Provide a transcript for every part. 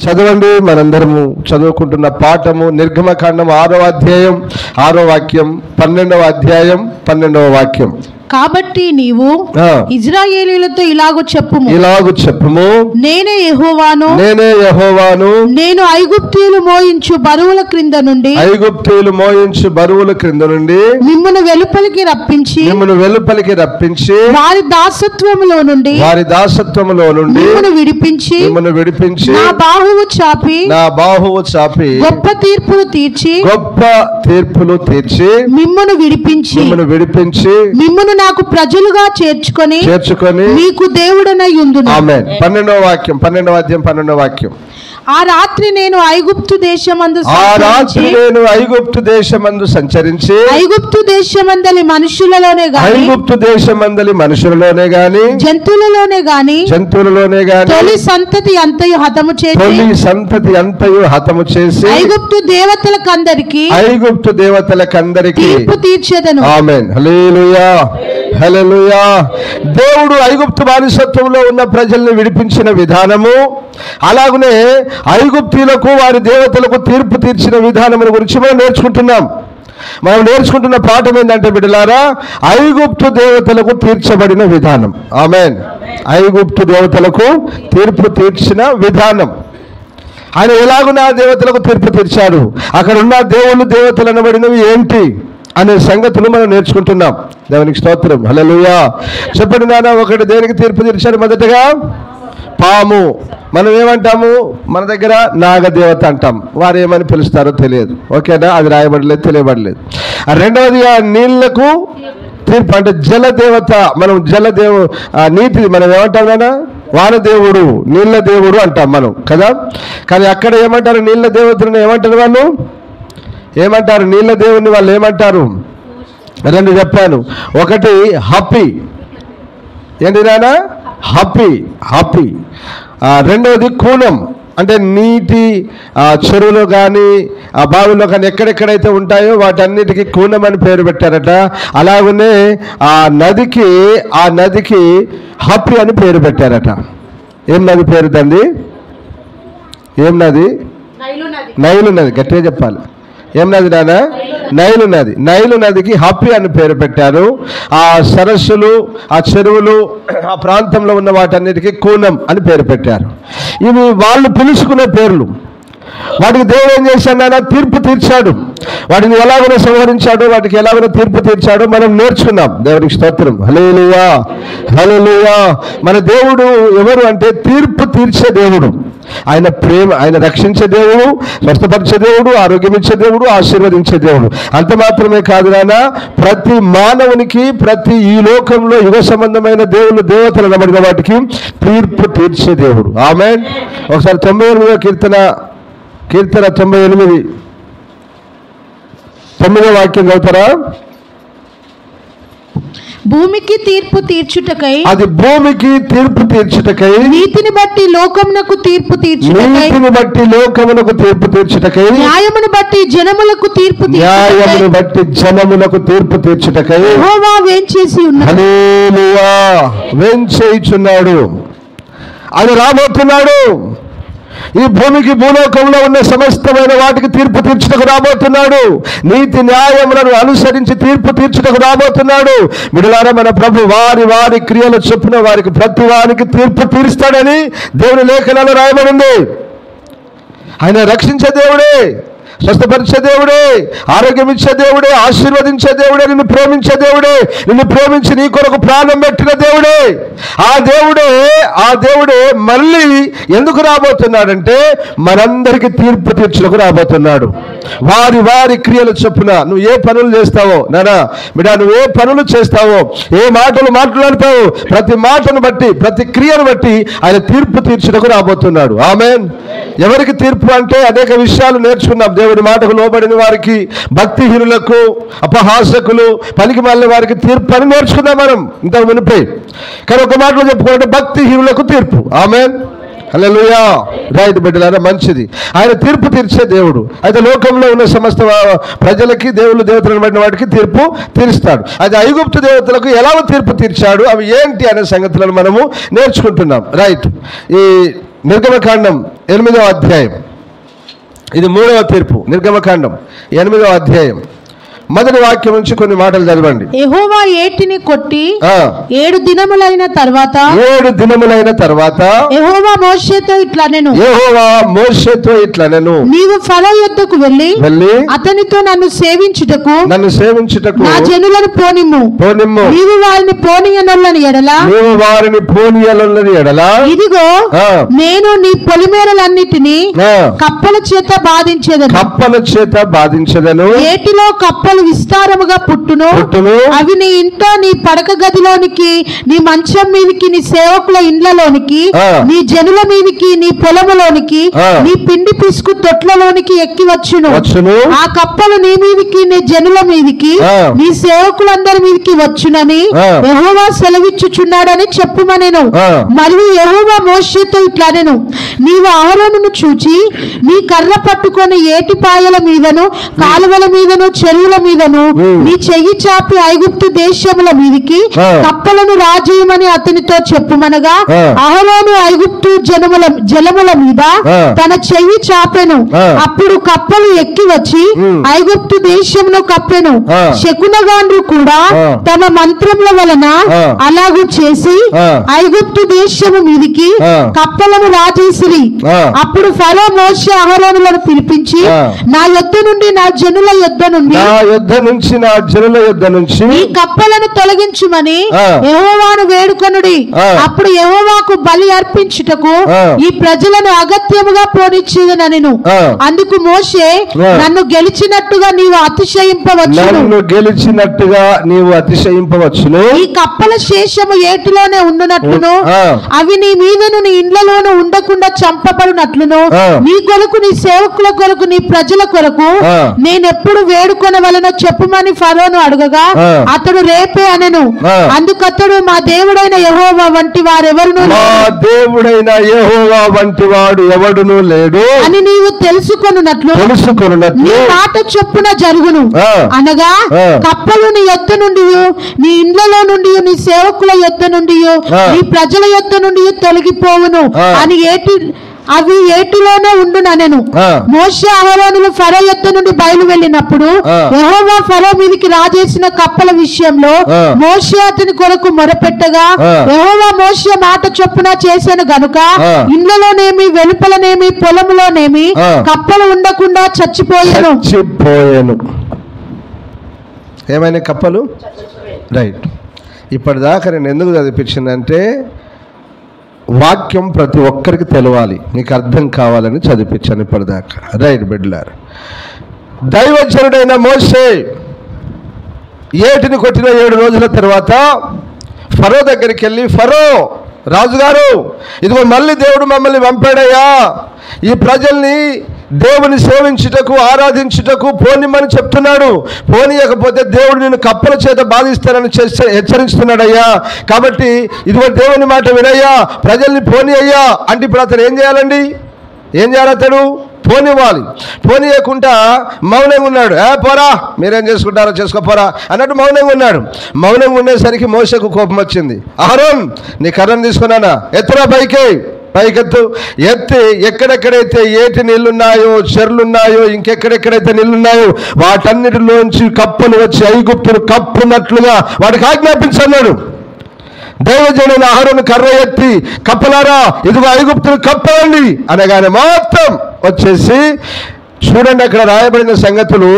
చదవండి. మనందరము చదువుకుంటున్న పాఠము నిర్గమకాండం 6వ అధ్యాయం 6వ వాక్యం, 12వ అధ్యాయం 12వ వాక్యం. కాబట్టి నీవు ఇశ్రాయేలీయులతో ఇలాగు చెప్పుము, నేనే యెహోవాను, నేను ఐగుప్తీయులు మోయించు బరువుల క్రింద నుండి మిమ్మును వెలుపలికి రప్పించి వారి దాసత్వములో నుండి మిమ్మును విడిపించి నా బాహువు చాపి గొప్ప తీర్పులు తీర్చి మిమ్మును విడిపించి మిమ్మును నాకు ప్రజలుగా చేర్చుకొని మీకు దేవుడనై ఉందును. ఆమేన్. 12వ వాక్యం, 12వ అధ్యాయం 12వ వాక్యం. ఆ రాత్రి నేను ఐగుప్తు దేశమందు సంచరించి ఐగుప్తు దేశమందలి మనుషులలోనే గాని జంతువులలోనే గాని తొలి సంతతి అంతయు హతము చేసి ఐగుప్తు దేవతలకందరికి తీర్పు తీర్చెదను. ఆమేన్. హల్లెలూయా, హల్లెలూయా. దేవుడు ఐగుప్తు బానిసత్వంలో ఉన్న ప్రజల్ని విడిపించిన విధానము, అలాగనే ఐగుప్తీయులకు వారి దేవతలకు తీర్పు తీర్చిన విధానం గురించి మనం నేర్చుకుంటున్న పాఠం ఏంటంటే బిడ్డలారా, ఐగుప్తు దేవతలకు తీర్చబడిన విధానం. ఆమేన్. ఐగుప్తు దేవతలకు తీర్పు తీర్చిన విధానం. ఆయన ఎలాగున దేవతలకు తీర్పు తీర్చాడు, అక్కడ ఉన్న దేవతలు అనబడినవి ఏంటి అనే సంగతులు మనం నేర్చుకుంటున్నాం. దేవునికి స్తోత్రం. హల్లెలూయా. చెప్పండి నాన్న, ఒకటి దేనికి తీర్పు తీర్చాడు? మొదటగా పాము. మనం ఏమంటాము? మన దగ్గర నాగదేవత అంటాం. వారు ఏమని పిలుస్తారో తెలియదు. ఓకేనా? అది రాయబడలేదు, తెలియబడలేదు. రెండవదిగా నీళ్లకు తీర్పు అంటే జలదేవత. మనం నీటి మనం ఏమంటాం నాన్న? వానదేవుడు, నీళ్ళ దేవుడు అంటాం మనం కదా. కానీ అక్కడ ఏమంటారు? నీళ్ళ దేవతలను ఏమంటారు వాళ్ళు? ఏమంటారు? నీళ్ళ దేవుడిని వాళ్ళు ఏమంటారు? రెండు చెప్పాను. ఒకటి హప్పి. ఏంటి నాన్న? హప్పి. రెండవది కూనం. అంటే నీటి చెరువులో కానీ బావిలో కానీ ఎక్కడెక్కడైతే ఉంటాయో వాటన్నిటికీ కూనం అని పేరు పెట్టారట. అలాగనే ఆ నదికి హప్పి అని పేరు పెట్టారట. ఏం నది పేరు తండ్రి? ఏం నది? నైలు నది. గట్టిగా చెప్పాలి. ఏం నది నాన్న? నైలు నదికి హప్పి అని పేరు పెట్టారు. ఆ సరస్సులు, ఆ చెరువులు, ఆ ప్రాంతంలో ఉన్న వాటన్నిటికీ కూనం అని పేరు పెట్టారు. ఇవి వాళ్ళు పిలుచుకునే పేర్లు. వాటికి దేవుడు ఏం చేశాడు నాన్న? తీర్పు తీర్చాడు. వాటిని ఎలాగో సంహరించాడు, వాటికి ఎలాగో తీర్పు తీర్చాడో మనం నేర్చుకున్నాం. దేవునికి స్తోత్రం. హల్లెలూయా, హల్లెలూయా. మన దేవుడు ఎవరు అంటే తీర్పు తీర్చే దేవుడు. ఆయన ప్రేమ, ఆయన రక్షించే దేవుడు, స్వస్థపరిచే దేవుడు, ఆరోగ్యం ఇచ్చే దేవుడు, ఆశీర్వదించే దేవుడు. అంత మాత్రమే కాదు నాన్న, ప్రతి మానవునికి, ప్రతి ఈ లోకంలో యుగ సంబంధమైన దేవతలు అనబడిన వాటికి తీర్పు తీర్చే దేవుడు. ఆమేన్. ఒకసారి 98వ కీర్తన 98 9వ వాక్యం చదువుతారా? భూమికి తీర్పు తీర్చుటకై, అది భూమికి తీర్పు తీర్చుటకై, నీతిని బట్టి లోకమునకు తీర్పు తీర్చుటకై, న్యాయమును బట్టి జనములకు తీర్పు తీర్చుటకై యెహోవా వేంచేసి ఉన్నాడు. హల్లెలూయా. వేంచేయుచున్నాడు. ఆయన రాబోతున్నాడు. ఈ భూమికి, భూలోకంలో ఉన్న సమస్తమైన వాటికి తీర్పు తీర్చుటకు రాబోతున్నాడు. నీతి న్యాయములను అనుసరించి తీర్పు తీర్చుటకు రాబోతున్నాడు. బిడ్డలారా, మన ప్రభు వారి క్రియల చొప్పున వారికి ప్రతి వారికి తీర్పు తీరుస్తాడని దేవుని లేఖనాలు రాయబడింది. ఆయన రక్షించే దేవుడే, స్వస్థపరిచే దేవుడే, ఆరోగ్యం ఇచ్చే దేవుడే, ఆశీర్వదించే దేవుడే, నిన్ను ప్రేమించే దేవుడే, నిన్ను ప్రేమించి నీ కొరకు ప్రాణం పెట్టిన దేవుడే. ఆ దేవుడే మళ్ళీ ఎందుకు రాబోతున్నాడంటే మనందరికీ తీర్పు తీర్చులకు రాబోతున్నాడు. వారి క్రియల చొప్పున నువ్వు ఏ పనులు చేస్తావో నానా బిడ్డా, నువ్వు ఏ పనులు చేస్తావో, ఏ మాటలు మాట్లాడతావో, ప్రతి మాటను బట్టి, ప్రతి క్రియను బట్టి ఆయన తీర్పు తీర్చుటకు రాబోతున్నాడు. ఆమేన్. ఎవరికి తీర్పు అంటే అనేక విషయాలు నేర్చుకున్నాం. దేవుడి మాటకు లోబడిన వారికి, భక్తిహీనులకు, అపహాసకులు, పనికి మాలిన వారికి తీర్పు అని నేర్చుకున్నాం మనం ఇంతకు మునిపై. కానీ ఒక మాటలో చెప్పుకోవాలంటే భక్తిహీనులకు తీర్పు. ఆమేన్. హల్లెలూయా. రైట్ బిడ్డలారా, మంచిది. ఆయన తీర్పు తీర్చే దేవుడు. అయితే లోకంలో ఉన్న సమస్త ప్రజలకి, దేవతలను బడిన వాటికి తీర్పు తీరుస్తాడు. అయితే ఐగుప్తు దేవతలకు ఎలా తీర్పు తీర్చాడు, అవి ఏంటి అనే సంగతులను మనము నేర్చుకుంటున్నాం. రైట్. ఈ నిర్గమకాండం 8వ అధ్యాయం. ఇది 3వ తీర్పు. నిర్గమకాండం 8వ అధ్యాయం మొదటి వాక్యం నుంచి కొన్ని మాటలు చదవండి. యెహోవా ఏటిని కొట్టి 7 దినములైన తర్వాత యెహోవా మోషేతో ఇట్లనెను, నీవు ఫరో యొద్దకు వెళ్ళి అతనితో నన్ను సేవించుటకు నా జనులను పోనిమ్ము. నీవు వారిని పోనీయనొల్లని ఎడల ఇదిగో నేను నీ పొలిమేరలన్నిటినీ కప్పల చేత బాధించెదను. ఏటిలో కప్పలు విస్తారముగా పుట్టును. అవి నీ ఇంట్లో, నీ పడక గదిలోనికి, నీ మంచం మీదికి, నీ సేవకుల ఇండ్లలోనికి, నీ జనుల మీదికి, నీ పొలములోనికి, నీ పిండి పిసుకు తొట్లలోనికి ఎక్కి వచ్చును. ఆ కప్పలు నీ మీదికి, నీ జనుల మీదికి, నీ సేవకులందరి మీదికి వచ్చునని యెహోవా సెలవిచ్చుచున్నాడని చెప్పుమనెను. మరియు యెహోవా మోషేతో ఇట్లనెను, నీవు అహరోనును చూచి నీ కర్ర పట్టుకొని ఏటి పాయల మీదను, కాలువల మీదను, చెరువుల మీదను నీ చెయ్యి చాపి ఐగుప్తు దేశముల మీదికి కప్పలను రాజేయమని అతనితో చెప్పుమనగా, అహరోను ఐగుప్తు జలముల మీద తన చెయ్యి చాపెను. అప్పుడు కప్పలు ఎక్కి వచ్చి ఐగుప్తు దేశమును కప్పెను. శకునగాండ్రు కూడా తమ మంత్రముల వలన అలాగూ చేసి ఐగుప్తు దేశము మీదికి కప్పలను రాజేసిరి. అప్పుడు ఫరో మోషే అహరోనులను పిలిపించి, నా యొద్ద నుండి, నా జనుల యొద్ద నుంచి ఈ కప్పలను తొలగించుమని యెహోవాను వేడుకొనుడి. అప్పుడు యెహోవాకు బలి అర్పించుటకు ఈ ప్రజలను అగత్యముగా పోనిచ్చేదనెను. అందుకు మోషే, నన్ను గెలిచినట్టుగా నీవు అతిశయింపవచ్చును. ఈ కప్పల శేషము ఏటిలోనే ఉండునట్లును, అవి నీ మీదను, నీ ఇండ్లలోనూ ఉండకుండా చంపబడినట్లును, నీ కొరకు, నీ సేవకుల కొరకు, నీ ప్రజల కొరకు నేనెప్పుడు వేడుకొనవలెనో చెప్పుమని ఫరోను అడగగా, అతడు రేపే అనెను. అందుకతడు, మా దేవుడైన యెహోవా వంటి వాడు ఎవడును లేడు అని నీవు తెలుసుకొనున్నట్లు నీ మాట చొప్పున జరుగును. అనగా కప్పలు నీ యొద్ద నుండి, నీ ఇండ్లలో నుండి, నీ సేవకుల యొద్ద నుండి, నీ ప్రజల యొద్ద నుండి తొలగిపోవును అని అవి ఏటిలోనే ఉండుననెను. మోషే అహరోనులు ఫరో యొద్ద నుండి బయలు వెళ్ళినప్పుడు యెహోవా ఫరో మీదికి రాజేసిన కప్పల విషయంలో మోషే అతని కొరకు మొరపెట్టగా, యెహోవా మోషే మాట చొప్పున చేశాను గనుక ఇండ్లలోనేమి, వెలుపలనేమి, పొలములోనేమి కప్పలు ఉండకుండా చచ్చిపోయాను. ఏమైనా కప్పలు? రైట్. ఇప్పటిదాకా నేను ఎందుకు చదివించిందంటే, వాక్యం ప్రతి ఒక్కరికి తెలవాలి, మీకు అర్థం కావాలని చదివించాను ఇప్పటిదాకా. రైట్ బిడ్డలారా, దైవజనుడైన మోషే ఏటిని కొట్టిన 7 రోజుల తర్వాత ఫరో దగ్గరికి వెళ్ళి, ఫరో రాజుగారు, ఇదిగో మళ్ళీ దేవుడు మమ్మల్ని పంపాడయ్యా, ఈ ప్రజల్ని దేవుని సేవించుటకు, ఆరాధించుటకు పోనిమ్మని చెప్తున్నాడు. పోనీయకపోతే దేవుడు నిన్ను కప్పల చేత బాధిస్తానని హెచ్చరిస్తున్నాడయ్యా. కాబట్టి ఇదిగో దేవుని మాట వినయ్యా, ప్రజల్ని పోనీ అయ్యా అంటే ఇప్పుడు అతను ఏం చేయాలండి? ఏం చేయాలి? అతడు పోనివ్వాలి. పోనీయకుండా మౌనంగా ఉన్నాడు. పోరా, మీరేం చేసుకుంటారో చేసుకోపోరా అన్నట్టు మౌనంగా ఉన్నాడు. మౌనంగా ఉండేసరికి మోషేకు కోపం వచ్చింది. అహరోన్, నీ కర్రను తీసుకున్నానా, ఎత్తురా పైకెత్తు. ఎత్తి ఎక్కడెక్కడైతే ఏటి నీళ్లున్నాయో, చెర్లున్నాయో, ఇంకెక్కడెక్కడైతే నీళ్లున్నాయో వాటన్నిటిలోంచి కప్పలు వచ్చి ఐగుప్తును కప్పున్నట్లుగా వాడికి ఆజ్ఞాపించన్నాడు. దైవజనుడైన అహరోను కర్ర ఎత్తి, కప్పలారా ఇదిగో ఐగుప్తును కప్పండి అనగానే మొత్తం వచ్చేసి, చూడండి అక్కడ రాయబడిన సంగతులు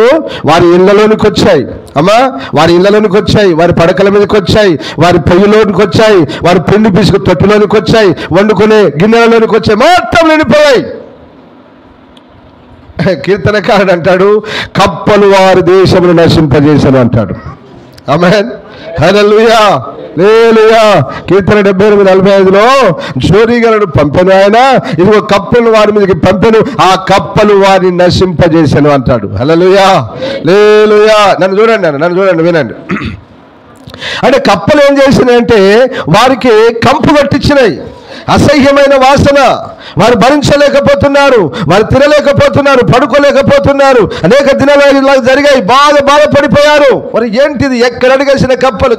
వారి ఇళ్లలోనికి వచ్చాయి. అమ్మా, వారి ఇళ్లలోనికి వచ్చాయి, వారి పడకల మీదకి వచ్చాయి, వారి పొయ్యిలోనికి వచ్చాయి, వారి పిండి పిసుకు తొట్టులోనికి వచ్చాయి, వండుకునే గిన్నెలలోనికి వచ్చాయి, మొత్తం నిండిపోయాయి. కీర్తనకారుడు అంటాడు, కప్పలు వారి దేశమును నశింపజేశాను అంటాడు. ఆమేన్, హల్లెలూయా, హల్లెలూయా. కీర్తన 78:45లో జోరీగలను పంపెను ఆయన, ఇదిగో కప్పలు వారి మీదకి పంపెను, ఆ కప్పలు వారిని నశింపజేశాను అంటాడు. హల్లెలూయా, హల్లెలూయా. నన్ను చూడండి వినండి. అంటే కప్పలు ఏం చేసినాయంటే వారికి కంపు పట్టించినాయి, అసహ్యమైన వాసన, వారు భరించలేకపోతున్నారు, వారు తినలేకపోతున్నారు, పడుకోలేకపోతున్నారు. అనేక దినాలు ఇలా జరిగాయి, బాధపడిపోయారు. మరి ఏంటిది, ఎక్కడ అడిగేసిన కప్పలు.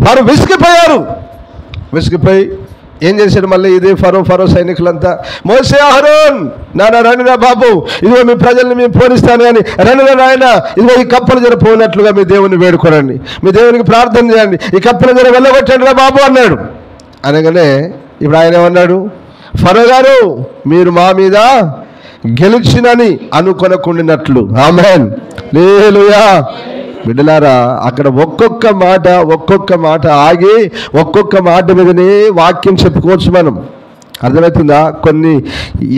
వారు విసిగిపోయి ఏం చేశాడు మళ్ళీ ఇది ఫరో సైనికులంతా, మోసే అహరోన్ నాన్న రండి నా బాబు, ఇదిగో మీ ప్రజల్ని మేము పోనిస్తాను కానీ రండి నాయన, ఇదిగో ఈ కప్పలు జర పోయినట్లుగా మీ దేవుని వేడుకోరండి, మీ దేవునికి ప్రార్థన చేయండి, ఈ కప్పలు జర వెళ్ళగొట్టండి రా బాబు అన్నాడు. అనగానే ఇప్పుడు ఆయన ఏమన్నాడు, ఫరో గారు మీరు మా మీద గెలిచినని అనుకొనకుండినట్లు. ఆమేన్, హల్లెలూయా. బిడ్డలారా, అక్కడ ఒక్కొక్క మాట ఆగి ఒక్కొక్క మాట మీదనే వాక్యం చెప్పుకోవచ్చు. మనం అర్థమవుతుందా?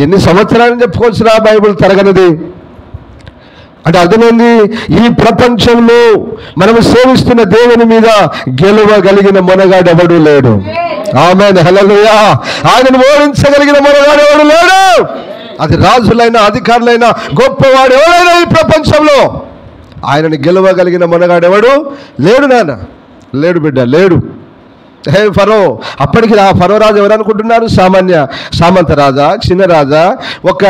ఎన్ని సంవత్సరాలని చెప్పుకోవచ్చు రా బైబిల్ తరగనిది అంటే అర్థమైంది. ఈ ప్రపంచంలో మనము సేవిస్తున్న దేవుని మీద గెలవగలిగిన మొనగాడు ఎవడు లేడు. ఆమేన్, హల్లెలూయా. ఆయనను ఓడించగలిగిన మొనగాడు ఎవడు లేడు. అది రాజులైనా అధికారులైనా గొప్పవాడు ఎవరైనా ఈ ప్రపంచంలో ఆయనని గెలవగలిగిన మొనగాడు ఎవడు లేడు నాన్న, లేడు బిడ్డ, లేడు. హే ఫరో, అప్పటికి ఆ ఫరో రాజు ఎవరు అనుకుంటున్నారు? సామంత రాజా, చిన్న రాజా, ఒక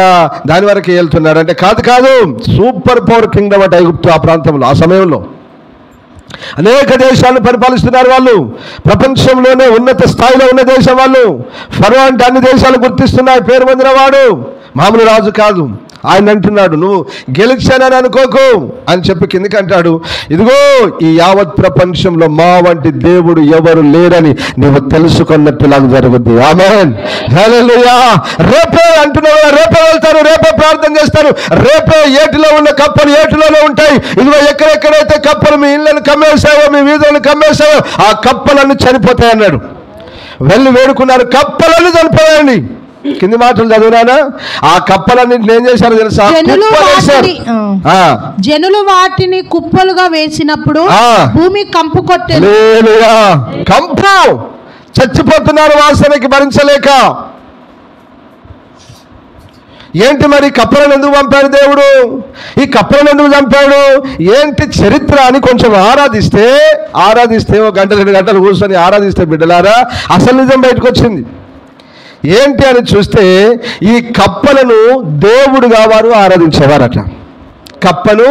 దాని వరకు వెళ్తున్నారు అంటే కాదు, సూపర్ పవర్ కింగ్డమ్ అట్ ఐగుప్తు. ఆ ప్రాంతంలో ఆ సమయంలో అనేక దేశాలను పరిపాలిస్తున్నారు వాళ్ళు. ప్రపంచంలోనే ఉన్నత స్థాయిలో ఉన్న దేశం వాళ్ళు. ఫరో అంటే అన్ని దేశాలు గుర్తిస్తున్నాయి, పేరు పొందిన వాడు, మామూలు రాజు కాదు. ఆయన అంటున్నాడు, నువ్వు గెలిచానని అనుకోకు అని చెప్పి కిందకి అంటాడు, ఇదిగో ఈ యావత్ ప్రపంచంలో మా వంటి దేవుడు ఎవరు లేరని నువ్వు తెలుసుకున్నట్టులాగా జరుగుద్ది. ఆమేన్, హల్లెలూయా. రేపే అంటున్నావు, రేపే వెళ్తారు, రేపే ప్రార్థన చేస్తారు, రేపే ఏటిలో ఉన్న కప్పలు ఏటిలోనే ఉంటాయి. ఇదిగో ఎక్కడెక్కడైతే కప్పలు మీ ఇళ్ళను కమ్మేశావో, మీ వీధులను కమ్మేశావో ఆ కప్పలన్నీ చనిపోతాయి అన్నాడు. వెళ్ళి వేడుకున్నారు, కప్పలన్నీ చనిపోయాయండి. కింది మాటలు చదివినానా? ఆ కప్పలన్నింటిని ఏం చేశారు తెలుసా? జనులు వాటిని కుప్పలుగా వేసినప్పుడు భూమి కంపు కొట్టేది. కంపు, చచ్చిపోతున్నారు వాసనకి భరించలేక. ఏంటి మరి కప్పలను ఎందుకు పంపాడు దేవుడు? ఈ కప్పలను ఎందుకు చంపాడు? ఏంటి చరిత్ర అని కొంచెం ఆరాధిస్తే ఒక గంట 2 గంటలు కూర్చొని ఆరాధిస్తే బిడ్డలారా అసలు నిజం బయటకు వచ్చింది. ఏంటి అని చూస్తే ఈ కప్పలను దేవుడిగా వారు ఆరాధించేవారట. కప్పను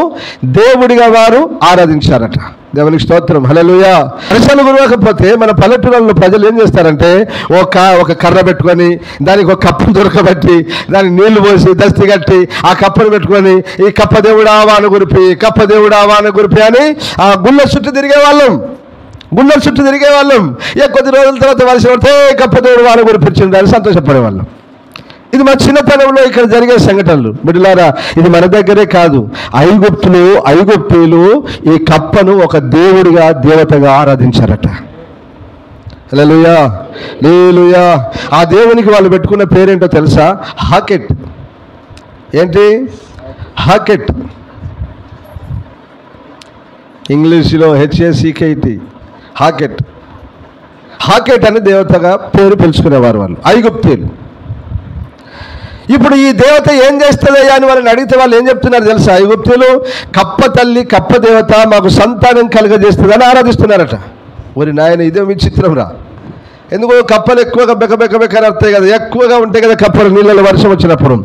దేవుడిగా వారు ఆరాధించారట. దేవునికి స్తోత్రం, హల్లెలూయా. వర్షాలు కురవకపోతే మన పల్లెటూళ్ళలో ప్రజలు ఏం చేస్తారంటే ఒక కర్ర పెట్టుకొని దానికి ఒక కప్పను దొరకబెట్టి దానికి నీళ్లు పోసి దస్తి కట్టి ఆ కప్పను పెట్టుకొని ఈ కప్ప దేవుడు ఆవాన గురిపి, కప్ప దేవుడు ఆవాన గురిపి అని ఆ గుళ్ళ చుట్టూ తిరిగేవాళ్ళం. కొద్ది రోజుల తర్వాత వర్షం పడితే కప్ప దేవుడు వాన కురిపించింది అని సంతోషపడేవాళ్ళం. ఇది మా చిన్నతనంలో ఇక్కడ జరిగే సంఘటనలు. బిడ్డలారా, ఇది మన దగ్గరే కాదు. ఐగుప్తీయులు ఈ కప్పను ఒక దేవుడిగా, దేవతగా ఆరాధించారట. హల్లెలూయా, హల్లెలూయా. ఆ దేవునికి వాళ్ళు పెట్టుకున్న పేరేంటో తెలుసా? హాకెట్. ఏంటి హాకెట్? ఇంగ్లీష్లో HACKET, హాకెట్ అని దేవతగా పేరు పిలుచుకునేవారు వాళ్ళు ఐగుప్తీయులు. ఇప్పుడు ఈ దేవత ఏం చేస్తుందయ్యా అని వాళ్ళని అడిగితే వాళ్ళు ఏం చెప్తున్నారు తెలుసా? ఐగుప్తీయులు కప్ప తల్లి, కప్ప దేవత మాకు సంతానం కలుగజేస్తుందని ఆరాధిస్తున్నారట. ఒరి నాయన, ఇదే విచిత్రం రా. ఎందుకో కప్పలు ఎక్కువగా బెక్క వస్తాయి కదా, ఎక్కువగా ఉంటాయి కదా కప్పలు నీళ్ళలో వర్షం వచ్చినప్పుడు.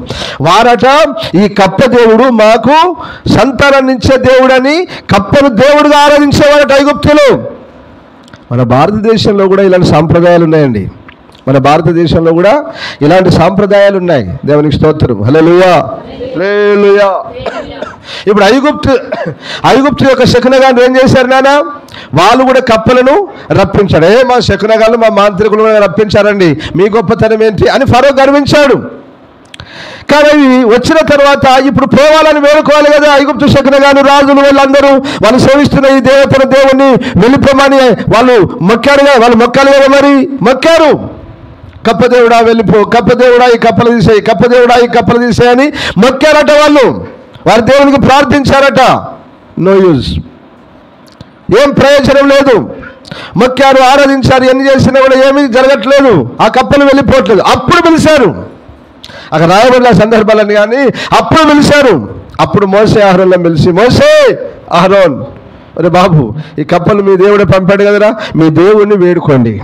వారట ఈ కప్ప దేవుడు మాకు సంతానాన్ని ఇచ్చే దేవుడని కప్పను దేవుడుగా ఆరాధించేవారట ఐగుప్తీయులు. మన భారతదేశంలో కూడా ఇలాంటి సాంప్రదాయాలు ఉన్నాయండి. దేవునికి స్తోత్రం, హల్లెలూయా, హల్లెలూయా. ఇప్పుడు ఐగుప్తు యొక్క శకునగాళ్ళు ఏం చేశారు నాన్న? వాళ్ళు కూడా కప్పలను రప్పించాడు. మా శకునగాళ్ళు మా మాంత్రికులు రప్పించారండి, మీ గొప్పతనం ఏంటి అని ఫరో గర్వించాడు. కానీ వచ్చిన తర్వాత ఇప్పుడు పోవాలని వేడుకోవాలి కదా. ఐగుప్తు శకునగాళ్ళు, రాజులు, వాళ్ళందరూ వాళ్ళు సేవిస్తున్న ఈ దేవుణ్ణి వెళ్ళిపోమని వాళ్ళు మొక్కారు కదా. మరి మొక్కారు, కప్పదేవుడా వెళ్ళిపో, కప్పదేవుడా ఈ కప్పలు తీసేయి, కప్పదేవుడా ఈ కప్పలు తీసేయని మొక్కారట. వారి దేవునికి ప్రార్థించారట. నో యూజ్, ఏం ప్రయోజనం లేదు. మొక్కారు, ఆరాధించారు, ఎన్ని చేసినా కూడా ఏమీ జరగట్లేదు, ఆ కప్పలు వెళ్ళిపోవట్లేదు. అప్పుడు పిలిచారు, అక్కడ రాయబడిన సందర్భాలని కానీ అప్పుడు పిలిచారు. అప్పుడు మోసే అహరోన్లను పిలిచి, మోసే అహరోన్, అరే బాబు ఈ కప్పలు మీ దేవుడే పంపాడు కదరా, మీ దేవుడిని వేడుకోండి.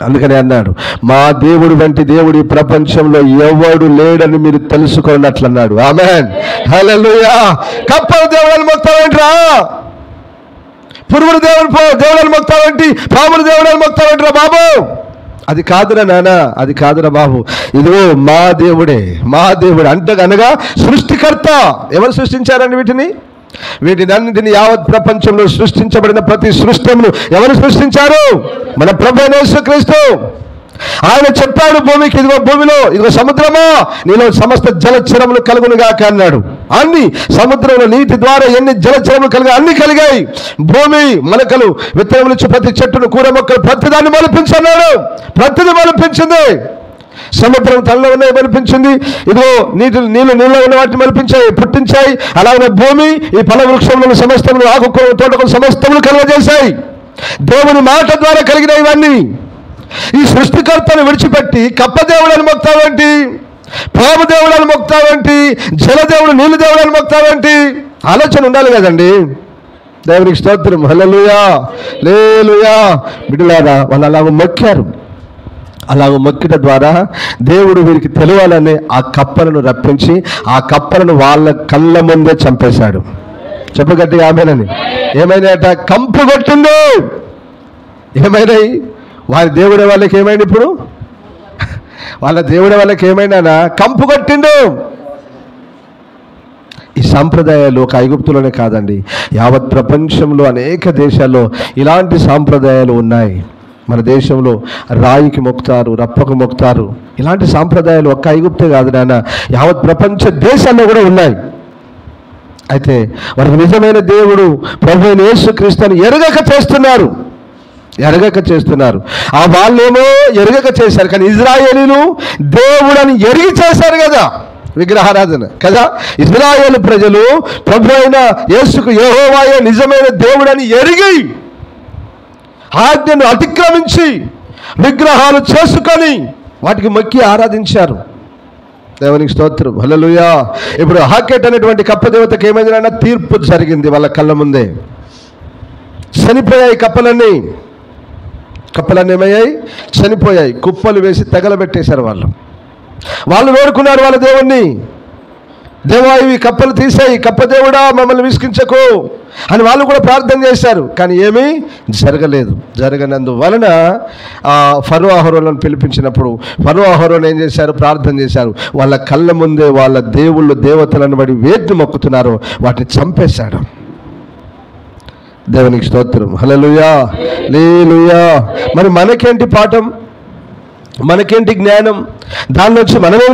అందుకని అన్నాడు, మా దేవుడు వంటి దేవుడు ఈ ప్రపంచంలో ఎవడు లేడని మీరు తెలుసుకున్నట్లు అన్నాడు. ఆమేన్, హల్లెలూయా. కప్పల దేవుళ్ళని మొక్తావేంట్రా? పురుగుల దేవుళ్ళని మొక్తావేంటి? పాముల దేవుళ్ళని మొక్తావేంట్రా బాబు అది కాదురా నాన్న, అది కాదురా బాబు, ఇదిగో మా దేవుడే, మా దేవుడే అంటగనగా సృష్టికర్త. ఎవరు సృష్టించారండి వీటిని? వీటినన్నింటినీ యావత్ ప్రపంచంలో సృష్టించబడిన ప్రతి సృష్టిని ఎవరు సృష్టించారు? మన ప్రభువైన యేసుక్రీస్తు. ఆయన చెప్పాడు భూమికి, ఇదిగో భూమిలో, ఇదిగో సముద్రమా, నీలో సమస్త జలచరములు కలుగునుగాక అన్నాడు. అన్ని సముద్రంలో నీటి ద్వారా ఎన్ని జలచరములు కలిగా అన్ని కలిగాయి. భూమి మొలకలు, విత్తనములు ఇచ్చి ప్రతి చెట్టును, కూర మొక్కలు, ప్రతిదాన్ని మొలిపించన్నాడు. ప్రతిది మొలిపించింది. సముద్రం తనలో ఉన్నాయి మలిపించింది, ఇదిగో నీళ్ళు ఉన్న వాటిని మలిపించాయి, పుట్టించాయి. అలాగే భూమి ఈ ఫల వృక్షములను సమస్తములు, ఆకుకూరలు, తోటకూరలు సమస్తములు కలుగజేశాయి. దేవుని మాట ద్వారా కలిగిన ఇవన్నీ. ఈ సృష్టికర్తను విడిచిపెట్టి కప్పదేవులను మొక్తావేంటి? పాము దేవులను మొక్తావేంటి? జలదేవుడు, నీళ్ళు దేవులను మొక్తావేంటి? ఆలోచన ఉండాలి కదండి. దేవునికి స్తోత్రం. హల్లెలూయా, హల్లెలూయా. బిడ్డలారా, వాళ్ళు అలాగ మొక్కారు. అలాగ మొక్కిట ద్వారా దేవుడు వీరికి తెలియాలని ఆ కప్పలను రప్పించి ఆ కప్పలను వాళ్ళ కళ్ళ ముందే చంపేశాడు. చెప్పగట్టిగా ఆమెనని. ఏమైనాయట? కంపు కొట్టిండు. ఏమైనాయి? వారి దేవుడే వాళ్ళకి ఏమైంది? ఇప్పుడు వాళ్ళ దేవుడే వాళ్ళకి ఏమైనా కంపు కొట్టిండు. ఈ సాంప్రదాయాలు ఒక ఐగుప్తులోనే కాదండి, యావత్ ప్రపంచంలో అనేక దేశాల్లో ఇలాంటి సాంప్రదాయాలు ఉన్నాయి. మన దేశంలో రాయికి మొక్కుతారు, రప్పకు మొక్కుతారు. ఇలాంటి సాంప్రదాయాలు ఒక్క ఐగుప్తే కాదు నాన్న, యావత్ ప్రపంచ దేశాల్లో కూడా ఉన్నాయి. అయితే వారికి నిజమైన దేవుడు ప్రభువైన యేసుక్రీస్తుని ఎరగక చేస్తున్నారు. ఆ వాళ్ళేమో ఎరగక చేశారు, కానీ ఇజ్రాయేలీలు దేవుడని ఎరిగి చేశారు కదా విగ్రహారాధన కదా. ఇజ్రాయేలు ప్రజలు ప్రభు అయిన యేసుకు యెహోవాయే నిజమైన దేవుడని ఎరిగి ఆజ్ఞను అతిక్రమించి విగ్రహాలు చేసుకొని వాటికి మొక్కి ఆరాధించారు. దేవునికి స్తోత్రం. హల్లెలూయా. ఇప్పుడు హాకెట్ అనేటువంటి కప్పదేవతకి ఏమైంది? తీర్పు జరిగింది వాళ్ళ కళ్ళ ముందే. చనిపోయాయి కప్పలన్నీ ఏమయ్యాయి? చనిపోయాయి. కుప్పలు వేసి తగలబెట్టేశారు. వాళ్ళు వేడుకున్నారు వాళ్ళ దేవుణ్ణి, దేవా ఇవి కప్పలు తీసాయి, కప్పదేవుడా మమ్మల్ని విసిగించకు అని వాళ్ళు కూడా ప్రార్థన చేశారు. కానీ ఏమీ జరగలేదు. జరగనందువలన ఫరో అహరోలను పిలిపించినప్పుడు ఫరో అహరోను ఏం చేశారు? ప్రార్థన చేశారు. వాళ్ళ కళ్ళ ముందే వాళ్ళ దేవుళ్ళు దేవతలను బడి వేటిని మొక్కుతున్నారో వాటిని చంపేశాడు. దేవునికి స్తోత్రం. హల్లెలూయా, హల్లెలూయా. మరి మనకేంటి పాఠం? మనకేంటి జ్ఞానం? దానిలోంచి మనమేం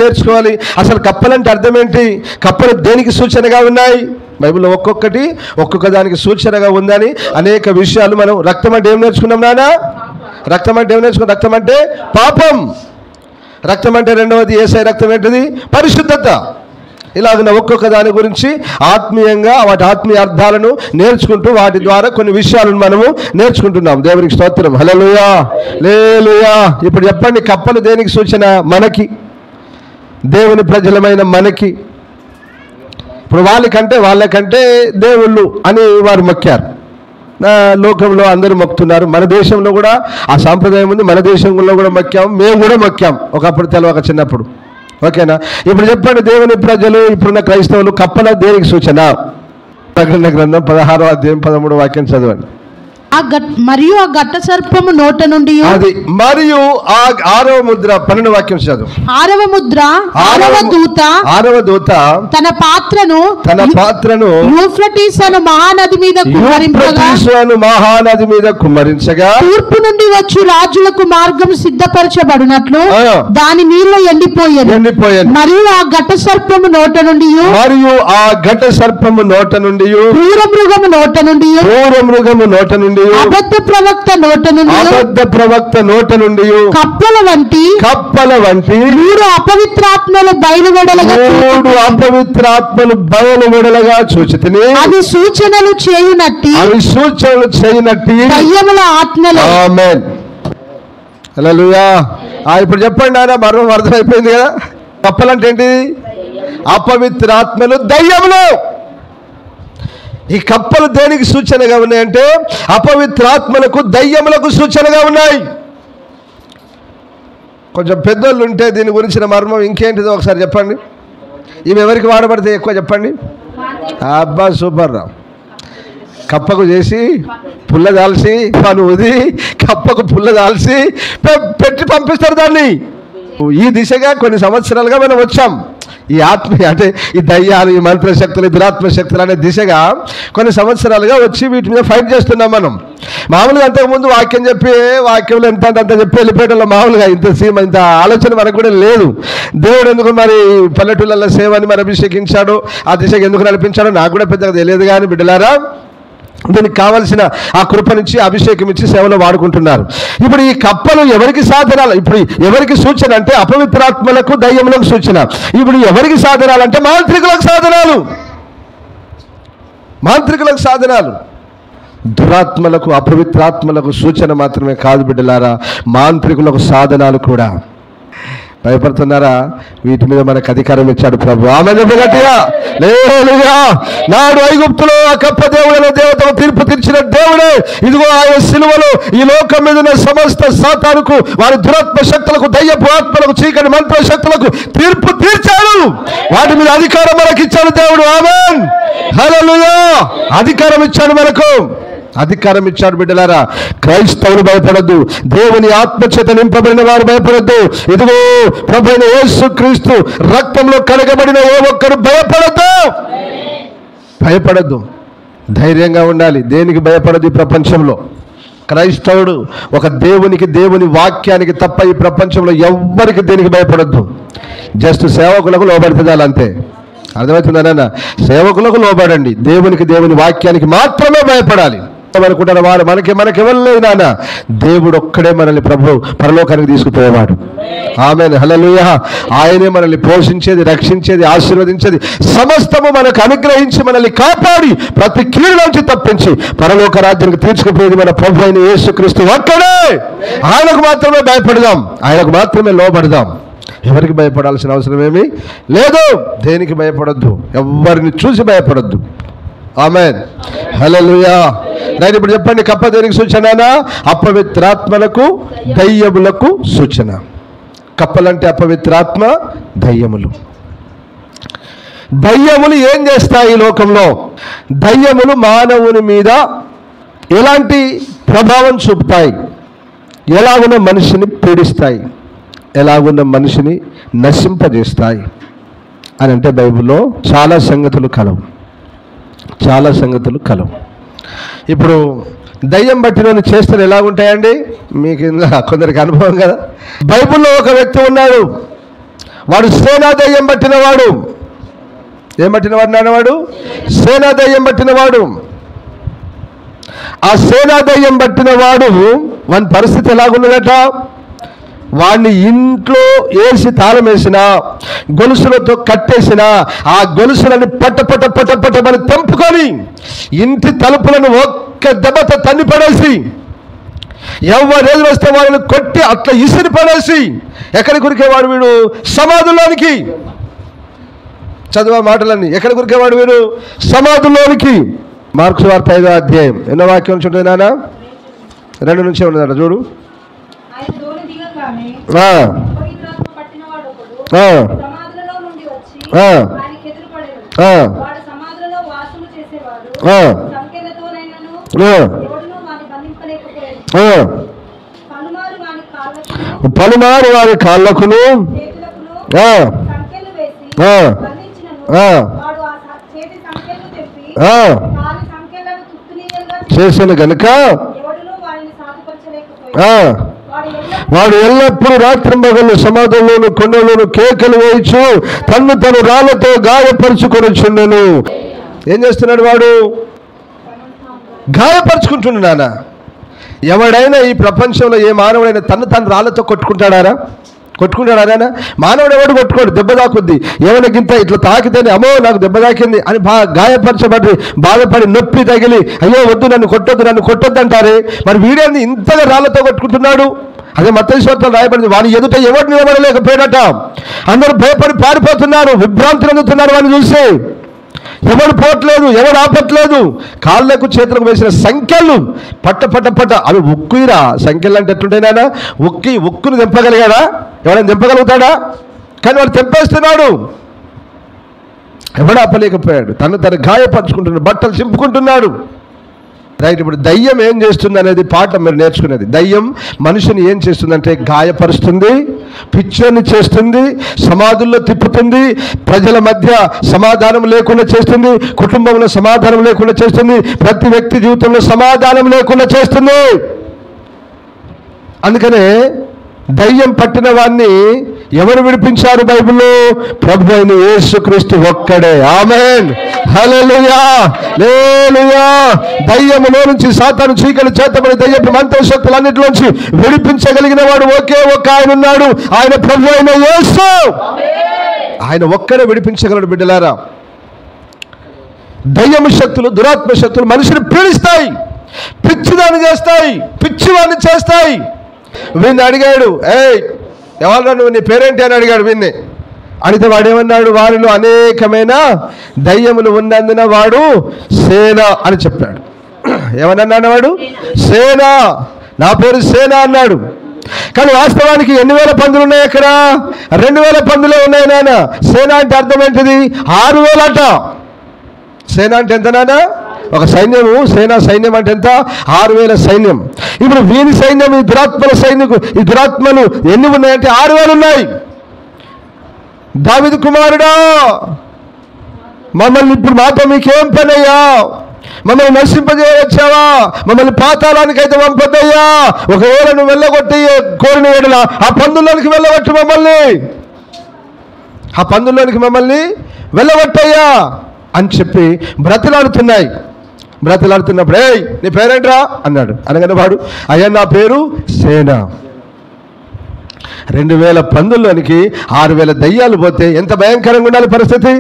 నేర్చుకోవాలి? అసలు కప్పలంటే అర్థం ఏంటి? కప్పలు దేనికి సూచనగా ఉన్నాయి? బైబిల్లో ఒక్కొక్క దానికి సూచనగా ఉందని అనేక విషయాలు మనం. రక్తం అంటే ఏం నేర్చుకున్నాం నాన్న? రక్తం అంటే పాపం. రక్తం అంటే రెండవది యేసయ్య రక్తం ఏంటిది? పరిశుద్ధత. ఇలాగ ఒక్కొక్క దాని గురించి ఆత్మీయంగా వాటి ఆత్మీయ అర్థాలను నేర్చుకుంటూ వాటి ద్వారా కొన్ని విషయాలను మనము నేర్చుకుంటున్నాం. దేవునికి స్తోత్రం. హల్లెలూయా, హల్లెలూయా. ఇప్పుడు చెప్పండి, కప్పలు దేనికి సూచన? మనకి, దేవుని ప్రజలమైన మనకి. ఇప్పుడు వాళ్ళకంటే దేవుళ్ళు అని వారు మొక్కారు. లోకంలో అందరూ మొక్కుతున్నారు. మన దేశంలో కూడా ఆ సాంప్రదాయం ఉంది. మన దేశంలో కూడా మొక్కాము, మేము కూడా మొక్కాం ఒకప్పుడు తెలియక చిన్నప్పుడు. ఓకేనా? ఇప్పుడు చెప్పండి, దేవుని ప్రజలు, ఇప్పుడున్న క్రైస్తవులు కప్పల దేనికి సూచన? ప్రకటన గ్రంథం 16వ అధ్యాయం 13వ వాక్యం చదవండి. మరియు ఆ ఘట్ట సర్పము నోట నుండి, అది మరియు ఆ 6వ ముద్ర 12వ వాక్యం చదువు. 6వ ముద్ర 6వ దూత తన పాత్రను యూఫ్రటీస్ అను మహానది మీద కుమ్మరించగా తూర్పు నుండి వచ్చి రాజులకు మార్గం సిద్ధపరచబడినట్లు దాని నీళ్లు ఎండిపోయాను. మరియు ఆ ఘట్ట సర్పము నోట నుండి క్రూర మృగము నోట నుండి అబద్ధ ప్రవక్త నోట నుండి కప్పల వంటి 3 అపవిత్రాత్మలు బయలువెడలగా చూచితిని. అవి సూచనలు చేయునట్టి దయ్యముల ఆత్మలు. ఆమేన్. హల్లెలూయా. ఇప్పుడు చెప్పండి నాన్న, మర్మం అర్థమైపోయింది కదా. కప్పలంటే ఏంటి? అపవిత్రాత్మలు, దయ్యములు. ఈ కప్పలు దేనికి సూచనగా ఉన్నాయంటే అపవిత్రాత్మలకు, దయ్యములకు సూచనగా ఉన్నాయి. కొంచెం పెద్దోళ్ళు ఉంటే దీని గురించిన మర్మం ఇంకేంటిదో ఒకసారి చెప్పండి. ఇవి ఎవరికి వాడబడితే ఎక్కువ చెప్పండి. అబ్బా సూపర్ రా. కప్పకు చేసి పుల్ల దాల్చి పను ఊది కప్పకు పుల్ల దాల్చి పెట్టి పంపిస్తారు దాన్ని. ఈ దిశగా కొన్ని సంవత్సరాలుగా మనం వచ్చాం. ఈ అంటే ఈ దయ్యాలు, ఈ మంత్రశక్తులు, ఈ దురాత్మ శక్తులు అనే దిశగా కొన్ని సంవత్సరాలుగా వచ్చి వీటి మీద ఫైట్ చేస్తున్నాం మనం. మామూలుగా అంతకుముందు వాక్యం చెప్పి వాక్యంలో ఎంత అంత చెప్పి వెళ్ళిపోయడంలో మామూలుగా ఇంత ఆలోచన మనకు కూడా లేదు. దేవుడు ఎందుకు మరి పల్లెటూళ్ళ సేవని మరి అభిషేకించాడు, ఆ దిశగా ఎందుకు నడిపించాడో నాకు కూడా పెద్దగా తెలియదు. కానీ బిడ్డలారా, దీనికి కావలసిన ఆ కృపనిచ్చి అభిషేకం ఇచ్చి సేవలో వాడుకుంటున్నారు. ఇప్పుడు ఈ కప్పలు ఎవరికి సాధనాలు? ఇప్పుడు ఎవరికి సూచన అంటే అపవిత్రాత్మలకు, దయ్యములకు సూచన. ఇప్పుడు ఎవరికి సాధనాలు అంటే మాంత్రికులకు సాధనాలు. మాంత్రికులకు సాధనాలు. దురాత్మలకు, అపవిత్రాత్మలకు సూచన మాత్రమే కాదు బిడ్డలారా, మాంత్రికులకు సాధనాలు కూడా. భయపడుతున్నారా? వీటి మీద మనకు అధికారం ఇచ్చాడు ప్రభు. ఆమె గట్టిగా లేలుగా. నాడు ఐగుప్తులో ఆ కప్ప దేవుడైన దేవతకు తీర్పు తీర్చిన దేవుడే ఇదిగో ఆయన సిలువలో ఈ లోకం మీద ఉన్న సమస్త సాతానుకు, వారి దురాత్మ శక్తులకు, దయ్యపు ఆత్మలకు, చీకటి మంత్ర శక్తులకు తీర్పు తీర్చాడు. వాటి మీద అధికారం మనకి ఇచ్చాడు దేవుడు. ఆమేన్, హల్లెలూయా. అధికారం ఇచ్చాడు మనకు, అధికారం ఇచ్చాడు. బిడ్డలారా, క్రైస్తవులు భయపడద్దు, దేవుని ఆత్మచేత నింపబడిన వారు భయపడద్దు. ఇదిగో ప్రభువైన యేసుక్రీస్తు రక్తంలో కడగబడిన ఏ ఒక్కరు భయపడద్దు. ధైర్యంగా ఉండాలి. దేనికి భయపడదు ఈ ప్రపంచంలో? క్రైస్తవుడు ఒక దేవునికి, దేవుని వాక్యానికి తప్ప ఈ ప్రపంచంలో ఎవ్వరికి దేనికి భయపడద్దు. జస్ట్ సేవకులకు లోబడితే అంతే. అర్థమవుతుందన్న? సేవకులకు లోబడండి, దేవునికి, దేవుని వాక్యానికి మాత్రమే భయపడాలి. అనుకుంటారు వారు మనకెవరు లేదు నాన్న. దేవుడు ఒక్కడే మనల్ని ప్రభు పరలోకానికి తీసుకుపోయేవాడు. ఆమేన్, హల్లెలూయా. ఆయనే మనల్ని పోషించేది, రక్షించేది, ఆశీర్వదించేది, సమస్తము మనకు అనుగ్రహించి మనల్ని కాపాడి ప్రతి కీడు నుంచి తప్పించి పరలోక రాజ్యానికి తీసుకుపోయేది మన ప్రభు అయిన యేసుక్రీస్తు ఒక్కడే. ఆయనకు మాత్రమే భయపడదాం, ఆయనకు మాత్రమే లోబడదాం. ఎవరికి భయపడాల్సిన అవసరం ఏమీ లేదు. దేనికి భయపడొద్దు, ఎవరిని చూసి భయపడొద్దు. ఆమేన్, హల్లెలూయా. రైట్, ఇప్పుడు చెప్పండి, కప్ప దేనికి సూచన? అపవిత్రాత్మలకు, దయ్యములకు సూచన. కప్పలంటే అపవిత్రాత్మ, దయ్యములు. దయ్యములు ఏం చేస్తాయి ఈ లోకంలో? దయ్యములు మానవుని మీద ఎలాంటి ప్రభావం చూపుతాయి? ఎలాగున్న మనిషిని పీడిస్తాయి, ఎలాగున్న మనిషిని నశింపజేస్తాయి అని అంటే బైబిల్లో చాలా సంగతులు కలవు. ఇప్పుడు దయ్యం బట్టిన చేష్టలు ఎలా ఉంటాయండి? మీకు కొందరికి అనుభవం కదా. బైబిల్లో ఒక వ్యక్తి ఉన్నాడు, వాడు సేనా దయ్యం పట్టినవాడు. ఏం పట్టినవాడు నాన్నవాడు? సేనా దయ్యం పట్టినవాడు. ఆ సేనా దయ్యం పట్టినవాడు వాని పరిస్థితి ఎలాగున్నదట? వాడిని ఇంట్లో వేసి తాళం వేసినా, గొలుసులతో కట్టేసిన ఆ గొలుసులని పట్టమని తెంపుకొని ఇంటి తలుపులను ఒక్క దెబ్బతో తన్ని పడేసి, ఎవరేది వస్తే వాళ్ళని కొట్టి అట్లా ఇసిరి పడేసి ఎక్కడికి ఉరికేవాడు వీడు? సమాధుల్లోనికి. చదువు మాటలన్నీ. ఎక్కడికి ఉరికేవాడు వీడు? సమాధుల్లోనికి. మార్కు సువార్త 5వ అధ్యాయం ఎన్నో వాక్యం నుంచి ఉంటుంది నాన్న? 2 నుంచే ఉన్నదట చూడు. పలుమారు వారి కాళ్ళకును చేసిన గనుక వాడు ఎల్లప్పుడూ రాత్రింబగళ్ళు సమాధుల్లోను, కొండలోను కేకలు వేయచ్చు తను రాళ్లతో గాయపరుచుకొనిచుండెను. ఏం చేస్తున్నాడు వాడు? గాయపరుచుకుంటున్నానా? ఎవడైనా ఈ ప్రపంచంలో ఏ మానవుడైనా తను రాళ్లతో కొట్టుకుంటాడా? మానవుడు ఎవడు కొట్టుకోడు, దెబ్బ తాకుద్ది. ఏమైనా గింత ఇట్లా తాకితేనే అమ్మో నాకు దెబ్బ తాకింది అని గాయపరచబడి బాధపడి నొప్పి తగిలి అయ్యో వద్దు నన్ను కొట్టొద్దు అంటారే. మరి వీడేంది ఇంతగా రాళ్లతో కొట్టుకుంటున్నాడు? అదే మత్తయి సువార్తలో రాయబడింది, వాని ఎదుట ఎవరు నిలబడలేకపోయాడట. అందరూ భయపడి పారిపోతున్నారు, విభ్రాంతి చెందుతున్నారు. వాడిని చూసి ఎవడు పోవట్లేదు, ఎవడు ఆపట్లేదు. కాళ్ళకు చేతులకు వేసిన సంఖ్యలు పట్ట అవి ఉక్కురా. సంఖ్యలు అంటే ఎట్లుంటాయినా? ఉక్కును తెంపగలిగాడా? ఎవరైనా తెంపగలుగుతాడా? కానీ వాడు తెంపేస్తున్నాడు. ఎవడు ఆపలేకపోయాడు. తను గాయపరుచుకుంటున్నాడు, బట్టలు చింపుకుంటున్నాడు. రైట్. ఇప్పుడు దయ్యం ఏం చేస్తుంది అనేది పాఠం మీరు నేర్చుకునేది. దయ్యం మనిషిని ఏం చేస్తుందంటే గాయపరుస్తుంది, పిచ్చోని చేస్తుంది, సమాధుల్లో తిప్పుతుంది, ప్రజల మధ్య సమాధానం లేకుండా చేస్తుంది, కుటుంబంలో సమాధానం లేకుండా చేస్తుంది, ప్రతి వ్యక్తి జీవితంలో సమాధానం లేకుండా చేస్తుంది. అందుకనే దయ్యం పట్టిన వాడిని ఎవరు విడిపించారు బైబిల్లో? ప్రభు అయిన యేసుక్రీస్తు ఒక్కడే. ఆమేన్, హల్లెలూయా, హల్లెలూయా. దయ్యములో నుంచి, సాతాను చీకటి చేతబడి దయ్యపు మంత్రశక్తులన్నిటిలోంచి విడిపించగలిగిన వాడు ఒకే ఒక్క ఆయన ఉన్నాడు. ఆయన ప్రభు అయిన యేసు. ఆయన ఒక్కడే విడిపించగలడు. బిడ్డలారా, దయ్యము శక్తులు, దురాత్మ శక్తులు మనిషిని పీడిస్తాయి, పిచ్చిదాన్ని చేస్తాయి, పిచ్చివాడిని చేస్తాయి. వీడిని అడిగాడు, ఎవరు నువ్వు, నీ పేరేంటి అని అడిగాడు వీడిని. అడిగితే వాడేమన్నాడు? వారిలో అనేకమైన దయ్యములు ఉన్నందున వాడు సేన అని చెప్పాడు. ఏమన్నాడు వాడు? సేన, నా పేరు సేన అన్నాడు. కానీ వాస్తవానికి ఎన్ని వేల పందులు ఉన్నాయి అక్కడ? 2000 పందులే ఉన్నాయి నాన్న. సేన అంటే అర్థం ఏంటిది? 6000 అట. సేన అంటే ఎంత నాన్న? ఒక సైన్యము. సేన సైన్యం అంటే ఎంత? 6000 సైన్యం. ఇప్పుడు వీని సైన్యం, ఈ దురాత్మల సైన్యకు, ఈ దురాత్మలు ఎన్ని ఉన్నాయంటే 6000 ఉన్నాయి. దావీదు కుమారుడా, మమ్మల్ని ఇప్పుడు మాతో మీకేం పనయ్యా? మమ్మల్ని నశింపజేయవచ్చావా? మమ్మల్ని పాతాళానికైతే పంపొద్దయ్యా. ఒకవేళ నువ్వు వెళ్ళగొట్టి కోరిన ఏడల ఆ పందుల్లోనికి వెళ్ళగొట్టు మమ్మల్ని, ఆ పందుల్లోనికి మమ్మల్ని వెళ్ళగొట్టయ్యా అని చెప్పి బ్రతిలాడుతున్నాయి. బ్రతిలాడుతున్నప్పుడు, నీ పేరేంట్రా అన్నాడు. అనగానే వాడు, అయ్యా నా పేరు సేన. 2000 పందుల్లోనికి 6000 దయ్యాలు పోతే ఎంత భయంకరంగా ఉండాలి పరిస్థితి?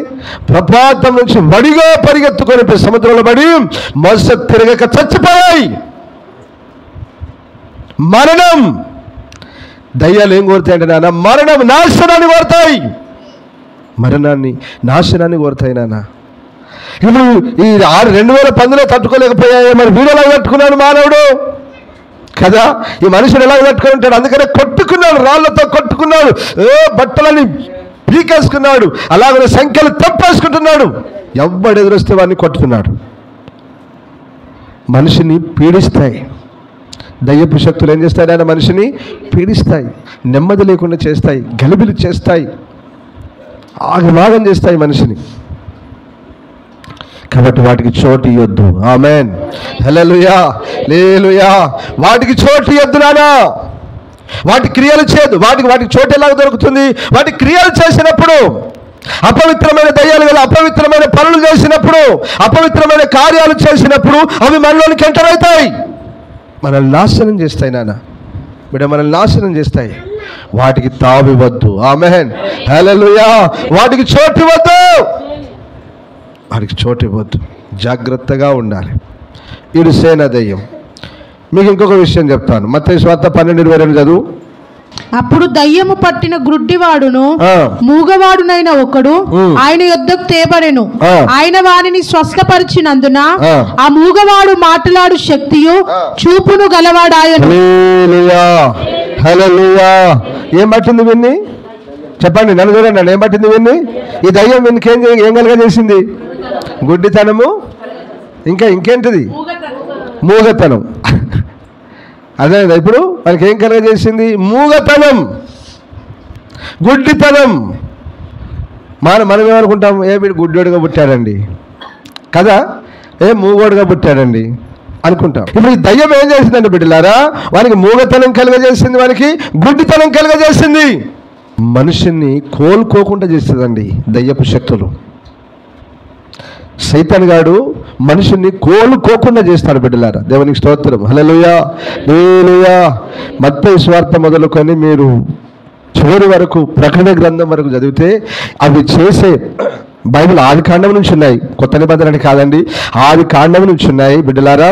ప్రపాతం నుంచి వడిగా పరిగెత్తుకొని సముద్రంలో పడి మరుస తిరగక చచ్చిపోయాయి. మరణం. దయ్యాలు ఏం కోరుతాయంటే నాన్న? మరణం, నాశనాన్ని కోరుతాయి. మరణాన్ని, నాశనాన్ని కోరుతాయి నాన్న. ఇప్పుడు ఈ 2000 పందులే తట్టుకోలేకపోయాయి, మరి వీడు ఎలా తట్టుకున్నాడు మానవుడు కదా? ఈ మనుషుడు ఎలా తట్టుకొని ఉంటాడు? అందుకనే కొట్టుకున్నాడు, రాళ్లతో కొట్టుకున్నాడు, బట్టలని పీకేసుకున్నాడు, అలాగే సంఖ్యలు తప్పేసుకుంటున్నాడు. ఎవ్వడు ఎదురొస్తే వాడిని కొట్టుకున్నాడు. మనిషిని పీడిస్తాయి దయ్యపు శక్తులు. ఏం చేస్తాయి? ఆయన మనిషిని పీడిస్తాయి, నెమ్మది లేకుండా చేస్తాయి, గలిబిలి చేస్తాయి, ఆగమాగం చేస్తాయి మనిషిని. కాబట్టి వాటికి చోటు ఇవ్వద్దు. ఆమేన్, హల్లెలూయా, హల్లెలూయా. వాటికి చోటు ఇవ్వద్దు నాన్న. వాటి క్రియలు చేయదు. వాటికి చోటు ఎలా దొరుకుతుంది? వాటి క్రియలు చేసినప్పుడు, అపవిత్రమైన దయ్యాలు గల అపవిత్రమైన పనులు చేసినప్పుడు, అపవిత్రమైన కార్యాలు చేసినప్పుడు అవి మనలోనికి ఎంటర్ అవుతాయి, మనల్ని నాశనం చేస్తాయి నాన్న. బిడ్డ, మనల్ని నాశనం చేస్తాయి. వాటికి తావివ్వద్దు. ఆమేన్, హల్లెలూయా. వాటికి చోటు ఇవ్వద్దు, వాడికి చోటు ఇవ్వద్దు. జాగ్రత్తగా ఉండాలి. ఇది సేన దయ్యం. మీకు ఇంకొక విషయం చెప్తాను. మత్తయి సువార్త 12:22 చదువు. అప్పుడు దయ్యము పట్టిన గ్రుడ్డివాడును మూగవాడునైన ఒకడు ఆయన యొద్దకు తేబడెను. ఆయన వారిని స్వస్థపరిచినందున ఆ మూగవాడు మాట్లాడు శక్తియు చూపును గలవాడాయను. హల్లెలూయా, హల్లెలూయా. ఏం పట్టింది విన్ని? చెప్పండి, నన్ను చూడండి. ఏం పట్టింది విన్ని? ఈ దయ్యం వినికి ఏం కలగజేసింది? గుడ్డితనము, ఇంకేంటిది? మూగతనం. అదే ఇప్పుడు మనకి ఏం కలగజేసింది? మూగతనం, గుడ్డితనం. మనం ఏమనుకుంటాం? వీడు గుడ్డోడుగా పుట్టాడండి కదా, మూగోడుగా పుట్టాడండి అనుకుంటాం. ఇప్పుడు ఈ దయ్యం ఏం చేసిందండి బిడ్డలారా? వానికి మూగతనం కలగజేసింది, వానికి గుడ్డితనం కలగజేసింది. మనుషుల్ని కోలుకోకుండా చేస్తుందండి దయ్యపు శక్తులు. సైతాన్ గాడు మనుషుల్ని కోలుకోకుండా చేస్తాడు బిడ్డలారా. దేవునికి స్తోత్రం, హల్లెలూయా, హల్లెలూయా. మత్తయి సువార్త మొదలుకొని మీరు చివరి వరకు, ప్రకటన గ్రంథం వరకు చదివితే అవి చేసే బైబిల్ ఆది కాండం నుంచి ఉన్నాయి, కొత్త నిబంధన కాదండి, ఆది కాండం నుంచి ఉన్నాయి బిడ్డలారా.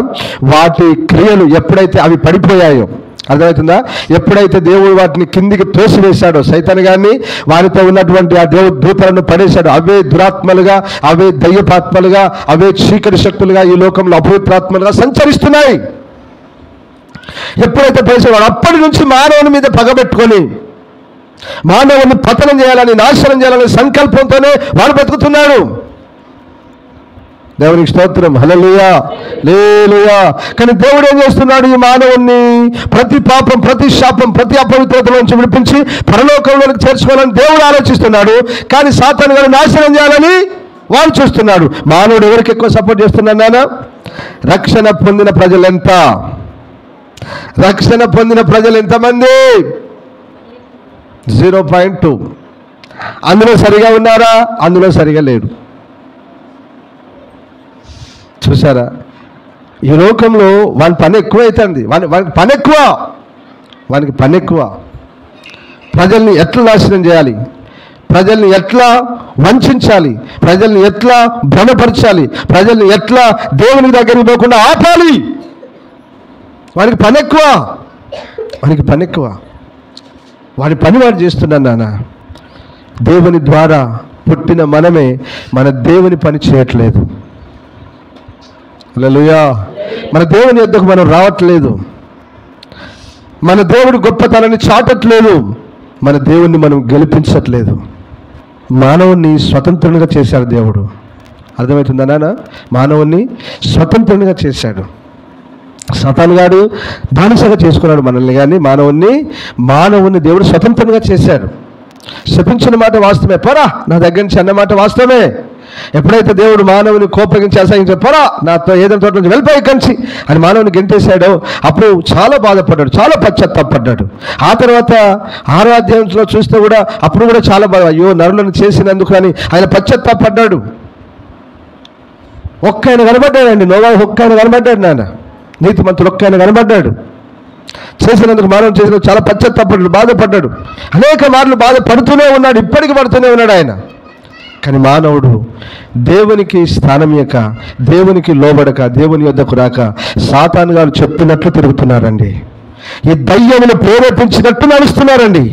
వాటి క్రియలు ఎప్పుడైతే అవి పడిపోయాయో, అర్థమవుతుందా? ఎప్పుడైతే దేవుడు వాటిని కిందికి తోసివేశాడో, సైతాన్ గారిని వారితో ఉన్నటువంటి ఆ దేవుడు దూతలను పడేశాడు. అవే దురాత్మలుగా, అవే దయ్యపాత్మలుగా, అవే చీకటి శక్తులుగా ఈ లోకంలో అపవిత్రాత్మలుగా సంచరిస్తున్నాయి. ఎప్పుడైతే పడేసాడో అప్పటి నుంచి మానవుని మీద పగబెట్టుకొని మానవుని పతనం చేయాలని, నాశనం చేయాలని సంకల్పంతోనే వాడు బతుకుతున్నాడు. దేవునికి స్తోత్రం. హల్లెలూయా, హల్లెలూయా. కానీ దేవుడు ఏం చేస్తున్నాడు? ఈ మానవుణ్ణి ప్రతి పాపం, ప్రతి శాపం, ప్రతి అపవిత్రత నుంచి విడిపించి పరలోకంలోకి చేర్చుకోవాలని దేవుడు ఆలోచిస్తున్నాడు. కానీ సాతాను గారిని నాశనం చేయాలని వాడు చూస్తున్నాడు. మానవుడు ఎవరికి ఎక్కువ సపోర్ట్ చేస్తున్నాడు నాన్న? రక్షణ పొందిన ప్రజలెంత? రక్షణ పొందిన ప్రజలు ఎంతమంది? 0.2. అందులో సరిగా ఉన్నారా? అందులో సరిగా లేడు. చూసారా? ఈ లోకంలో వాని పని ఎక్కువ అవుతుంది. వానికి పని ఎక్కువ. ప్రజల్ని ఎట్లా నాశనం చేయాలి, ప్రజల్ని ఎట్లా వంచాలి, ప్రజల్ని ఎట్లా భ్రమపరచాలి, ప్రజల్ని ఎట్లా దేవునికి దగ్గరికి పోకుండా ఆపాలి. వానికి పని ఎక్కువ. వాడి పని వాడు చేస్తున్నాను నాన్న. దేవుని ద్వారా పుట్టిన మనమే మన దేవుని పని చేయట్లేదు. హల్లెలూయా. మన దేవుని యొద్దకు మనం రావట్లేదు. మన దేవుడు గొప్పతనాన్ని చాటట్లేదు. మన దేవుణ్ణి మనం గెలిపించట్లేదు. మానవుణ్ణి స్వతంత్రునిగా చేశాడు దేవుడు. అర్థమవుతుందా నాన్న? మానవుణ్ణి స్వతంత్రునిగా చేశాడు. సాతాను గాడు బానిసగా చేసుకున్నాడు మనల్ని, కానీ మానవుణ్ణి దేవుడు స్వతంత్రంగా చేశాడు. శపించిన మాట వాస్తవమే, పోరా నా దగ్గర నుంచి అన్న మాట వాస్తవమే. ఎప్పుడైతే దేవుడు మానవుని కోపగించి అసహించాడు, పోరా నాతో ఏదైనా తోట నుంచి వెళ్ళిపోయి కంచి అని మానవుని గెంటేశాడో అప్పుడు చాలా బాధపడ్డాడు, చాలా పశ్చాత్తాపడ్డాడు. ఆ తర్వాత 6వ అధ్యాయంలో చూస్తే కూడా అప్పుడు కూడా చాలా బాధ, అయ్యో నరులను చేసినందుకు అని ఆయన పశ్చాత్తాపడ్డాడు. ఒక్క ఆయన కనబడ్డాడండి, నోవాహు ఒక్క ఆయన కనబడ్డాడు నాన్న. నీతిమంతుడు ఒక్క ఆయన కనబడ్డాడు. చేసినందుకు మానవుడు చేసినందుకు చాలా పశ్చాత్తాపడ్డాడు, బాధపడ్డాడు. అనేక మార్లు బాధపడుతూనే ఉన్నాడు, ఇప్పటికీ పడుతూనే ఉన్నాడు ఆయన. కానీ మానవుడు దేవునికి స్థానం ఇయ్యక, దేవునికి లోబడక, దేవుని యొద్దకు రాక సాతాను గారు చెప్పినట్లు తిరుగుతున్నారండి. ఈ దయ్యమును ప్రేరేపించినట్టు నడుస్తున్నారండి.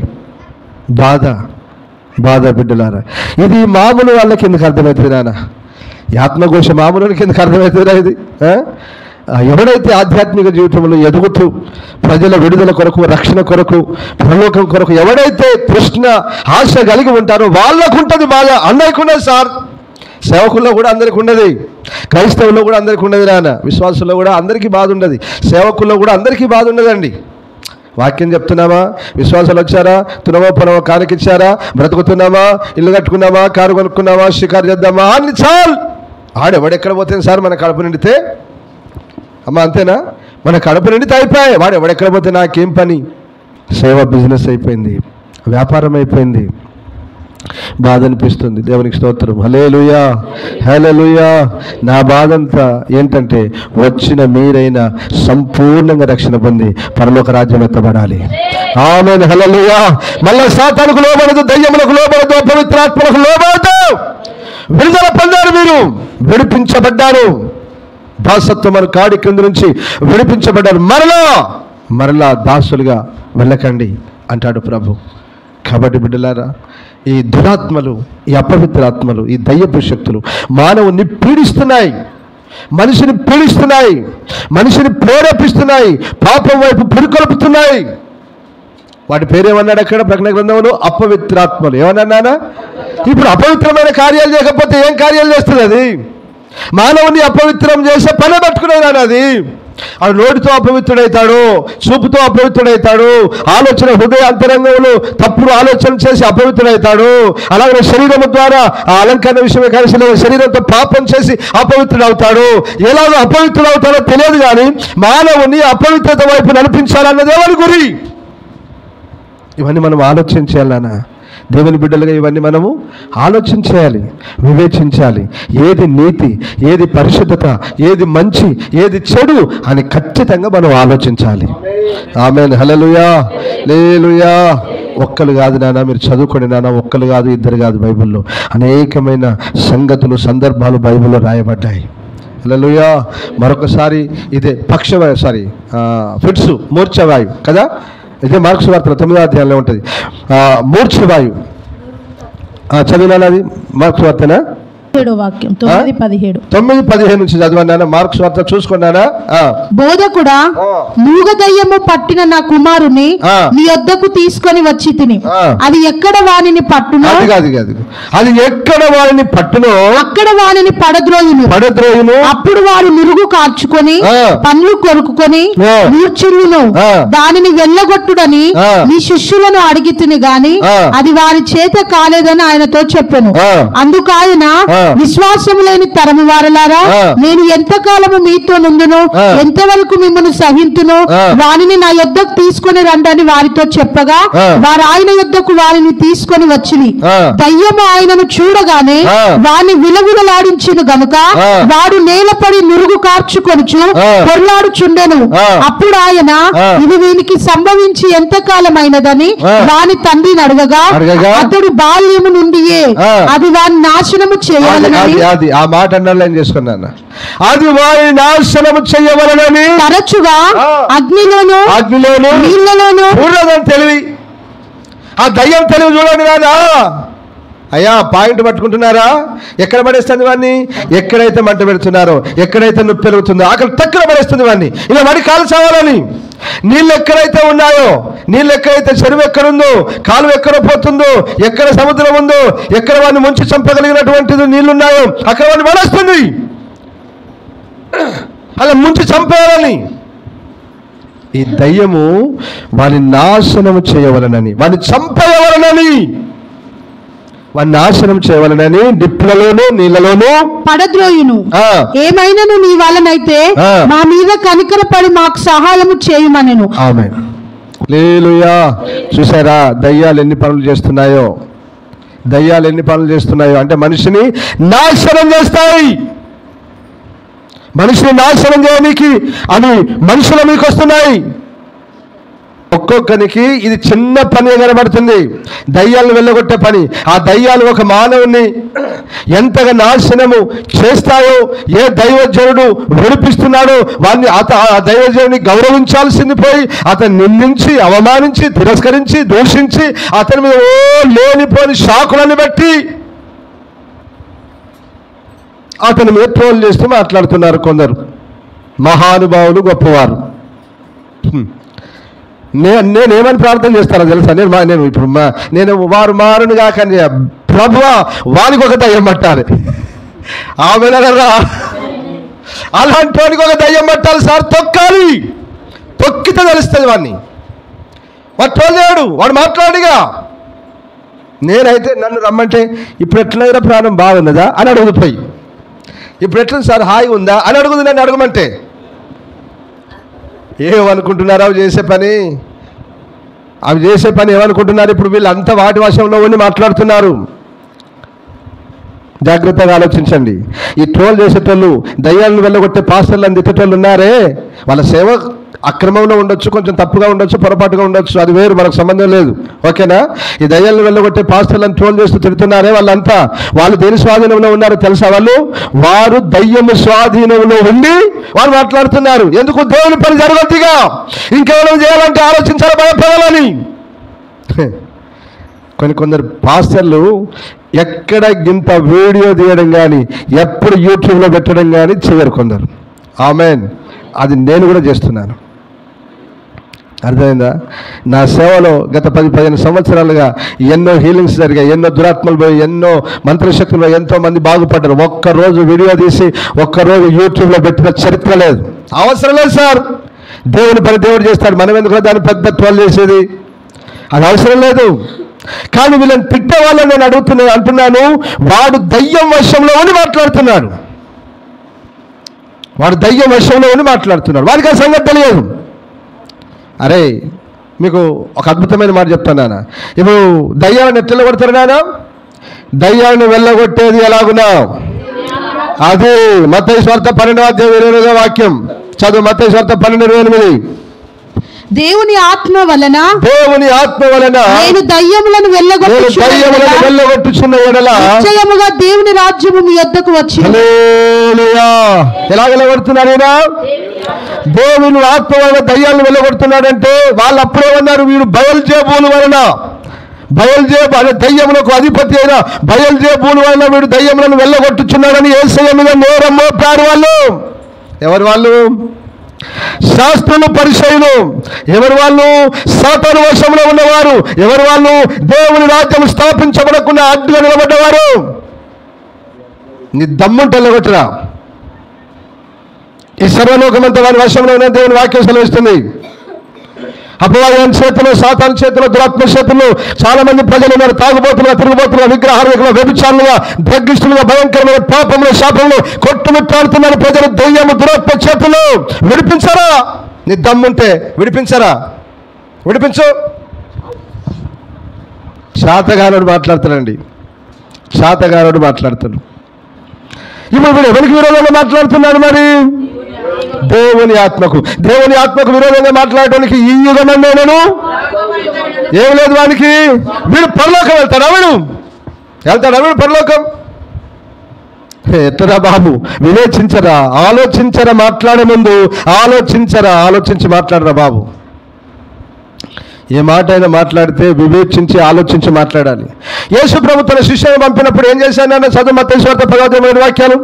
బాధ బిడ్డలారా. ఇది మామూలు వాళ్ళకి ఎందుకు అర్థమవుతుంది నాన్న? ఈ ఆత్మఘోష మామూలుకి ఎందుకు అర్థమవుతుందా? ఇది ఎవడైతే ఆధ్యాత్మిక జీవితంలో ఎదుగుతూ ప్రజల విడుదల కొరకు, రక్షణ కొరకు, పరలోకం కొరకు ఎవడైతే తృష్ణ ఆశ కలిగి ఉంటారో వాళ్ళకు ఉంటుంది బాధ. అందరికీ ఉండదు సార్. సేవకుల్లో కూడా అందరికీ ఉండదు, క్రైస్తవుల్లో కూడా అందరికీ ఉండదు నాన్న, విశ్వాసుల్లో కూడా అందరికీ బాధ ఉండదు, సేవకుల్లో కూడా అందరికీ బాధ ఉండదండి. వాక్యం చెప్తున్నామా? విశ్వాసాలు వచ్చారా? తునమో పొనమో కానికిచ్చారా? బ్రతుకుతున్నామా? ఇల్లు కట్టుకున్నామా? కారు కొనుక్కున్నామా? షికారు చేద్దామా? అన్ని చాలు. ఆడెవడెక్కడ పోతుంది సార్? మన కడుపు నిండితే అమ్మ అంతేనా? మన కడుపు నిండితే అయిపోయాయి. వాడు ఎవడెక్కడ పోతే నాకేం పని? సేవ బిజినెస్ అయిపోయింది, వ్యాపారం అయిపోయింది. బాధ అనిపిస్తుంది. దేవునికి స్తోత్రం. హల్లెలూయా, హల్లెలూయా. నా బాధ అంతా ఏంటంటే వచ్చిన మీరైనా సంపూర్ణంగా రక్షణ పొంది పరలోక రాజ్యం ఎత్తబడాలి. ఆమేన్, హల్లెలూయా. మళ్ళా సాతానుకు లోబడదు, దయ్యములకు లోబడదు, పవిత్రాత్మలకు లోబడదు. విడుదల పొందారు, మీరు విడిపించబడ్డారు. దాసత్వము కాడి కింద నుంచి విడిపించబడ్డారు. మరలా దాసులుగా వెళ్ళకండి అంటాడు ప్రభు. కాబట్టి బిడ్డలారా, ఈ దురాత్మలు, ఈ అపవిత్రాత్మలు, ఈ దయ్యపు శక్తులు మానవుని పీడిస్తున్నాయి, మనిషిని పీడిస్తున్నాయి, మనిషిని ప్రేరేపిస్తున్నాయి, పాపం వైపు పురికొల్పుతున్నాయి. వాటి పేరేమన్నాడు అక్కడ ప్రకటన గ్రంథంలో? అపవిత్రాత్మలు. ఏమన్నానా? ఇప్పుడు అపవిత్రమైన కార్యాలు చేయకపోతే ఏం కార్యాలు చేస్తుంది అది? మానవుని అపవిత్రం చేసే పని పట్టుకునేదాన్ని అది. ఆ నోటితో అపవిత్రుడైతాడు, చూపుతో అపవిత్రుడైతాడు, ఆలోచన హృదయ అంతరంగంలో తప్పుడు ఆలోచన చేసి అపవిత్రుడైతాడు. అలాగే శరీరము ద్వారా ఆ అలంకరణ విషయమే కానీ శరీరంతో పాపం చేసి అపవిత్రుడవుతాడు. ఎలాగో అపవిత్రుడవుతాడో తెలియదు, కానీ మానవుని అపవిత్రత వైపు నడిపించాలన్నది ఎవరి గురి? ఇవన్నీ మనం ఆలోచించాలన్నా, దేవుని బిడ్డలుగా ఇవన్నీ మనము ఆలోచించాలి, వివేచించాలి. ఏది నీతి, ఏది పరిశుద్ధత, ఏది మంచి, ఏది చెడు అని ఖచ్చితంగా మనం ఆలోచించాలి. ఆమేన్, హల్లెలూయా, హల్లెలూయా. ఒక్కరు కాదు నాన్న, మీరు చదువుకోండి నాన్న. ఒక్కరు కాదు, ఇద్దరు కాదు, బైబిల్లో అనేకమైన సంగతులు, సందర్భాలు బైబిల్లో రాయబడ్డాయి. హల్లెలూయా. మరొకసారి ఇదే ఫిట్స్, మూర్ఛవాయు కదా, ఇదే మార్క్స్ వార్తలో 9వ అధ్యాయంలో ఉంటుంది. మూర్ఛవాయు చదివినా? అది మార్క్స్ వార్తనా? వాక్యం 9:17. 9:15 నుంచి చదవన్నానా? మార్క్స్ వార్త చూసుకున్నానా? బోధకుడా, మూగదయ్యము పట్టిన నా కుమారుని నీ యొద్దకు తీసుకొని వచ్చి తిని, అది ఎక్కడ వానిని పట్టునో, అది ఎక్కడ వానిని పట్టునో అక్కడ వానిని పడద్రోయును. అప్పుడు వారు నురుగు కార్చుకొని పండ్లు కొరుకుకొని మూర్ఛిల్లును. దానిని వెళ్ళగొట్టుడని నీ శిష్యులను అడిగితిని గాని అది వారి చేత కాలేదని ఆయనతో చెప్పెను. అందుకు ఆయన, విశ్వాసము లేని తరము వారలారా, నేను ఎంతకాలము మీతో నుండును, ఎంతవరకు మిమ్మల్ని సహింతును, వారిని నా యొద్దకు తీసుకొని రండని వారితో చెప్పగా వారు ఆయన యొద్దకు వారిని తీసుకొని వచ్చిరి. దయ్యము ఆయనను చూడగానే వారిని విలవిలలాడించిను గనుక వాడు నేలపడి నురుగు కార్చుకొనుచు పొర్లాడుచుండెను. అప్పుడు ఆయన, ఇది వీనికి సంభవించి ఎంతకాలమైనదని వాని తండ్రిని అడగగా అతడు బాల్యము నుండియే అది వారిని నాశనము చేయవలనని, అది ఆ మాట అండర్లైన్ చేసుకున్నాను, అది వారిని నాశనము చేయవలనని తరచుగా అగ్నిలోను నీళ్లలోను తెలివి. ఆ దయ్యం తెలివి చూడండి నాదా. అయ్యా పాయింట్ పట్టుకుంటున్నారా? ఎక్కడ పడేస్తుంది వాడిని? ఎక్కడైతే మంట పెడుతున్నారో, ఎక్కడైతే నొప్పి పెరుగుతుందో అక్కడ తక్కువ పడేస్తుంది వాడిని. ఇలా వాడి కాలు చావాలని. నీళ్ళు ఎక్కడైతే ఉన్నాయో, నీళ్ళు ఎక్కడైతే చెరువు ఎక్కడుందో, కాలు ఎక్కడ పోతుందో, ఎక్కడ సముద్రం ఉందో, ఎక్కడ వాడిని ముంచి చంపగలిగినటువంటిది నీళ్లున్నాయో అక్కడ వాడిని పడేస్తుంది. అలా ముంచి చంపేయాలని ఈ దయ్యము వాని నాశనము చేయవలనని, వాని చంపేయవలనని, వాని నాశనం చేయవలనని డిప్లలోను నీళ్ళలోను పడద్రోయును. ఏమైనను నీ వలనైతే మా మీద కనికరపడి మాకు సహాయము చేయమనెను. ఆమేన్. హల్లెలూయా. చూసారా దయ్యాలు ఎన్ని పనులు చేస్తున్నాయో? దయ్యాలు ఎన్ని పనులు చేస్తున్నాయో అంటే మనిషిని నాశనం చేస్తాయి. మనిషిని నాశనం చేయడానికి అవి మనుషుల మీకు వస్తున్నాయి. ఒక్కొక్కరికి ఇది చిన్న పని కనబడుతుంది, దయ్యాలను వెళ్ళగొట్టే పని. ఆ దయ్యాలు ఒక మానవుని ఎంతగా నాశనము చేస్తాయో, ఏ దైవజనుడు విడిపిస్తున్నాడో వాడిని ఆ దైవజనుడిని గౌరవించాల్సింది పోయి అతను నిందించి, అవమానించి, తిరస్కరించి, దూషించి అతని మీద లేనిపోని షాకులను బట్టి అతని మీద ట్రోల్ చేస్తూ మాట్లాడుతున్నారు కొందరు మహానుభావులు, గొప్పవారు. నేనేమని ప్రార్థన చేస్తానో తెలుసా? నేను వారు మారునుగా కానీ ప్రభువా వానికి ఒక దయ్యం పట్టాలి. ఆమె అలాంటి వానికి ఒక దయ్యం పట్టాలి సార్, తొక్కాలి. తొక్కితే తెలుస్తుంది వాడిని. వాడు ట్రోల్ చేయడు, వాడు మాట్లాడిగా. నేనైతే నన్ను రమ్మంటే ఇప్పుడు ఎట్లయినా ప్రాణం బాగున్నదా అని అడుగుతాయి. ఇప్పుడు ఎట్లా సార్ హాయి ఉందా అని అడుగుతుంది నన్ను అడగమంటే. ఏమనుకుంటున్నారు అవి చేసే పని ఏమనుకుంటున్నారు? ఇప్పుడు వీళ్ళు అంతా వాటి వశంలో ఉండి మాట్లాడుతున్నారు. జాగ్రత్తగా ఆలోచించండి. ఈ ట్రోల్ చేసేటోళ్ళు, దయ్యాలను వెళ్ళగొట్టే పాస్టర్లను తిట్టేటోళ్ళు ఉన్నారే, వాళ్ళ సేవ అక్రమంలో ఉండొచ్చు, కొంచెం తప్పుగా ఉండొచ్చు, పొరపాటుగా ఉండొచ్చు, అది వేరు, మనకు సంబంధం లేదు. ఓకేనా? ఈ దయ్యాలను వెళ్ళగొట్టే పాస్టర్లను ట్రోల్ చేస్తూ తిడుతున్నారే వాళ్ళంతా, వాళ్ళు దేని స్వాధీనంలో ఉన్నారో తెలుసా? వారు దయ్యము స్వాధీనంలో ఉండి వాళ్ళు మాట్లాడుతున్నారు. ఎందుకు? దేవుని పని జరగొద్దిగా, ఇంకేమైనా చేయాలంటే ఆలోచించాలి, భయపడాలని. కొందరు పాస్టర్లు ఎక్కడ ఇంత వీడియో తీయడం కానీ, ఎప్పుడు యూట్యూబ్లో పెట్టడం కానీ చేయరు కొందరు. ఆమెన్. అది నేను కూడా చేస్తున్నాను. అర్థమైందా? నా సేవలో గత 10-15 సంవత్సరాలుగా ఎన్నో హీలింగ్స్ జరిగాయి, ఎన్నో దురాత్మలు పోయి, ఎన్నో మంత్రశక్తులు, ఎంతో మంది బాగుపడ్డారు. ఒక్కరోజు వీడియో తీసి ఒక్కరోజు యూట్యూబ్లో పెట్టిన చరిత్ర లేదు. అవసరం లేదు సార్. దేవుని పని దేవుడు చేస్తాడు, మనం ఎందుకు దాన్ని పెద్ద ట్రోల్ చేసేది? అది అవసరం లేదు. కానీ వీళ్ళని తిట్టే వాళ్ళని నేను అంటున్నాను, వాడు దయ్యం వశంలో ఉండి మాట్లాడుతున్నాడు. వాడు దయ్యం వశంలో ఉండి మాట్లాడుతున్నాడు. వాడికి ఆ సంగతి తెలియదు. అరే మీకు ఒక అద్భుతమైన మాట చెప్తాను నాన్న. ఇప్పుడు దయ్యాలను ఎట్లా కొడతారు నాన్న? దయ్యాలను వెళ్ళగొట్టేది ఎలాగున్నా? అది మత్తయి సువార్త 12:28 వాక్యం చదువు. మత్తయి సువార్త 12:28. దేవుని ఆత్మ వలన నేను దయ్యములను వెళ్ళగొట్టుచున్న ఎడల నిశ్చయముగా దేవుని రాజ్యము మీ యొద్దకు వచ్చింది. హల్లెలూయా. ఎలా వెళ్ళగొడుతున్నారైనా? దేవుని ఆత్మ వలన దయ్యాలను వెళ్ళగొడుతున్నాడంటే వాళ్ళు అప్పుడే ఉన్నారు, వీడు బయల్జెబూలు వలన, బయల్జేబు అనే దయ్యములకు అధిపతి అయిన బయల్జేబులు వల్ల వీడు దయ్యములను వెళ్ళగొట్టుచున్నాడని యేసయ్య మీద నేరం మోపారు వాళ్ళు. ఎవరు వాళ్ళు? శాస్త్రులు, పరిసయ్యులు. ఎవరు వాళ్ళు? సాతాను వశంలో ఉన్నవారు. ఎవరు వాళ్ళు? దేవుని రాజ్యం స్థాపించబడకుండా అడ్డుగా నిలబడ్డవారు. నీ దమ్ముంటే వెళ్ళగొట్టరా. ఈ సర్వలోకమంతా వారి వశంలో ఉన్న దేవుని వాక్యం సెలవిస్తుంది. అపవాది చేతులు, సాతాను చేతులు, దురాత్మ చేతులు చాలా మంది ప్రజలు ఉన్నారు. తాగుబోతులుగా, తిరుగుబోతులుగా, విగ్రహాలుగా, వ్యభిచారులుగా, భగ్గిష్టులుగా, భయంకరమైన పాపంలో, శాపంలో కొట్టుమిట్టాడుతున్నారు ప్రజలు దయ్యము, దురాత్మ చేతులు. విడిపించరా. నీ దమ్ముంటే విడిపించరా. విడిపించు. శాతగానుడు మాట్లాడుతాడండి. శాతగానుడు మాట్లాడుతాడు. ఇప్పుడు వీడు ఎవరికి విరోధంగా మాట్లాడుతున్నాడు? మరి దేవుని ఆత్మకు. దేవుని ఆత్మకు విరోధంగా మాట్లాడటానికి ఈ యుగమందే నేను ఏం లేదు వానికి. వీడు పరలోకం వెళ్తాడా? వీడు పరలోకం? ఎట్టరా బాబు, వివేచించరా, ఆలోచించరా. మాట్లాడే ముందు ఆలోచించి మాట్లాడరా బాబు. ఏ మాట అయినా మాట్లాడితే వివేచించి ఆలోచించి మాట్లాడాలి. యేసు ప్రభు తన శిష్యులను పంపినప్పుడు ఏం చేశానన్న చదువు మత్తయి సువార్త 10వ వాక్యాలు.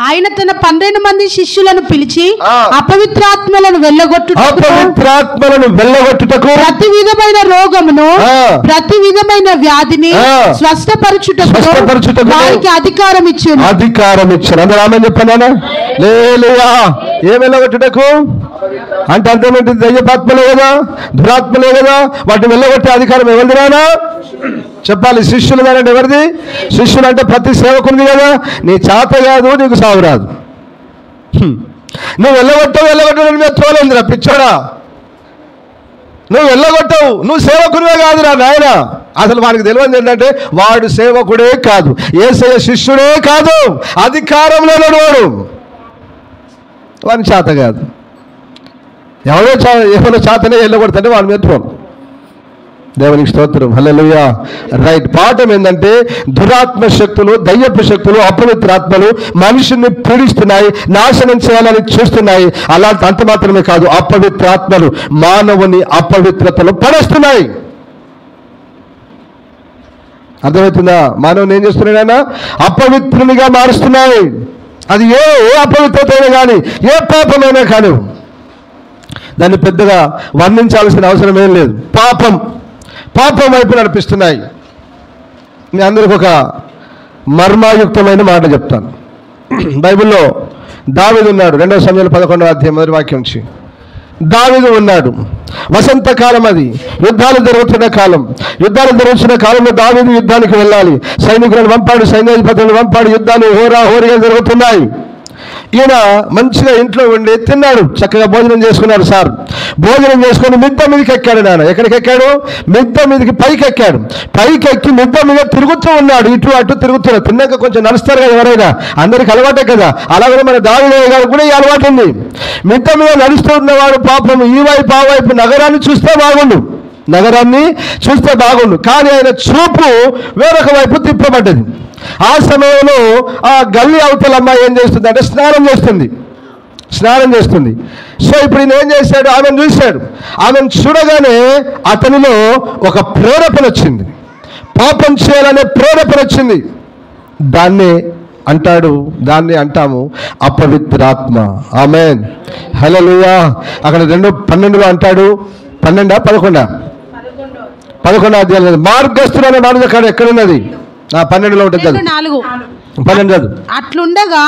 ఆయన తన 12 మంది శిష్యులను పిలిచి అపవిత్రాత్మలను వెళ్ళగొట్టుటకు ప్రతి విధమైన రోగమును, ప్రతి విధమైన వ్యాధిని స్వస్థపరచుటకు వారికి అధికారం ఇచ్చాను. అందరూ ఆమేన్ చెప్పండి. లేలుయా. ఏం వెళ్ళగొట్టుటకు అంటే అర్థమేంటి? దయ్యపాత్మలే కదా, దురాత్మలే కదా. వాటిని వెళ్ళగొట్టే అధికారం ఎవరిది రానా? చెప్పాలి. శిష్యులు కాదండి. ఎవరిది? శిష్యులు అంటే ప్రతి సేవకునిది కదా. నీ చేత కాదు, నీకు సాగు రాదు. నువ్వు వెళ్ళగొట్టవు మీద తోలేందిరా పిచ్చోడా. నువ్వు వెళ్ళగొట్టవు, నువ్వు సేవకునివే కాదురా నాయన. అసలు వాడికి తెలియదు ఏంటంటే వాడు సేవకుడే కాదు, యేసయ్య శిష్యుడే కాదు, అధికారంలో వాడు. వాని చేత కాదు. ఎవరో చేతనే వెళ్ళగొడుతుంటే వాడి మీద తోలు. దేవునికి స్తోత్రం. హల్లెలూయా. రైట్. పాఠం ఏంటంటే దురాత్మ శక్తులు, దయ్యపు శక్తులు, అపవిత్రాత్మలు మనిషిని పీడిస్తున్నాయి, నాశనం చేయాలని చూస్తున్నాయి. అలా అంత మాత్రమే కాదు, అపవిత్రాత్మలు మానవుని అపవిత్రతలు పడేస్తున్నాయి. అర్థమవుతుందా? మానవుని ఏం చేస్తున్నాడైనా? అపవిత్రునిగా మారుస్తున్నాయి. అది ఏ అపవిత్రత అయినా కానీ, ఏ పాపమైనా కానీ దాన్ని పెద్దగా వర్ణించాల్సిన అవసరం ఏం లేదు. పాపం వైపు నడిపిస్తున్నాయి. మీ అందరికి ఒక మర్మాయుక్తమైన మాట చెప్తాను. బైబిల్లో దావీదు ఉన్నాడు. 2 సమూయేలు 11వ అధ్యాయం 1వ వాక్యం నుంచి. దావీదు ఉన్నాడు. వసంతకాలం, అది యుద్ధాలు జరుగుతున్న కాలంలో దావీదు యుద్ధానికి వెళ్ళాలి. సైనికులను పంపాడు, సైన్యాధిపతులను పంపాడు. యుద్ధాలు హోరీగా జరుగుతున్నాయి. ఈయన మంచిగా ఇంట్లో ఉండి తిన్నాడు, చక్కగా భోజనం చేసుకున్నాడు. సార్ భోజనం చేసుకొని మిద్ద మీదకి ఎక్కాడు. నాన్న ఎక్కడికి ఎక్కాడు? మిద్ద మీదకి పైకి ఎక్కాడు. పైకి ఎక్కి మిద్ద మీద తిరుగుతూ ఉన్నాడు, ఇటు అటు తిరుగుతున్నాడు. తిన్నాక కొంచెం నడుస్తారు కదా ఎవరైనా, అందరికి అలవాటే కదా. అలాగే మన దావీదు గారు కూడా ఈ అలవాటు ఉంది. మిద్ద మీద నడుస్తూ ఉన్నవాడు పాపం ఈ వైపు ఆ వైపు నగరాన్ని చూస్తే బాగుండు. కానీ ఆయన చూపు వేరొక వైపు తిప్పబడ్డది. ఆ సమయంలో ఆ గల్లీ అవతల అమ్మాయి ఏం చేస్తుంది అంటే స్నానం చేస్తుంది. సో ఇప్పుడు ఈయన ఏం చేశాడు? ఆమెను చూశాడు. ఆమెను చూడగానే అతనిలో ఒక ప్రేరేపణ వచ్చింది, పాపం చేయాలనే ప్రేరేపణ వచ్చింది. దాన్ని అంటాము అపవిత్రాత్మ. ఆమేన్. హల్లెలూయా. అక్కడ 2:12 అంటాడు. 12 11 అధ్యాయం మార్గస్థుడు అనే మాట ఎక్కడున్నది? 12లో ఉంటుంది. 12 అట్లుండగా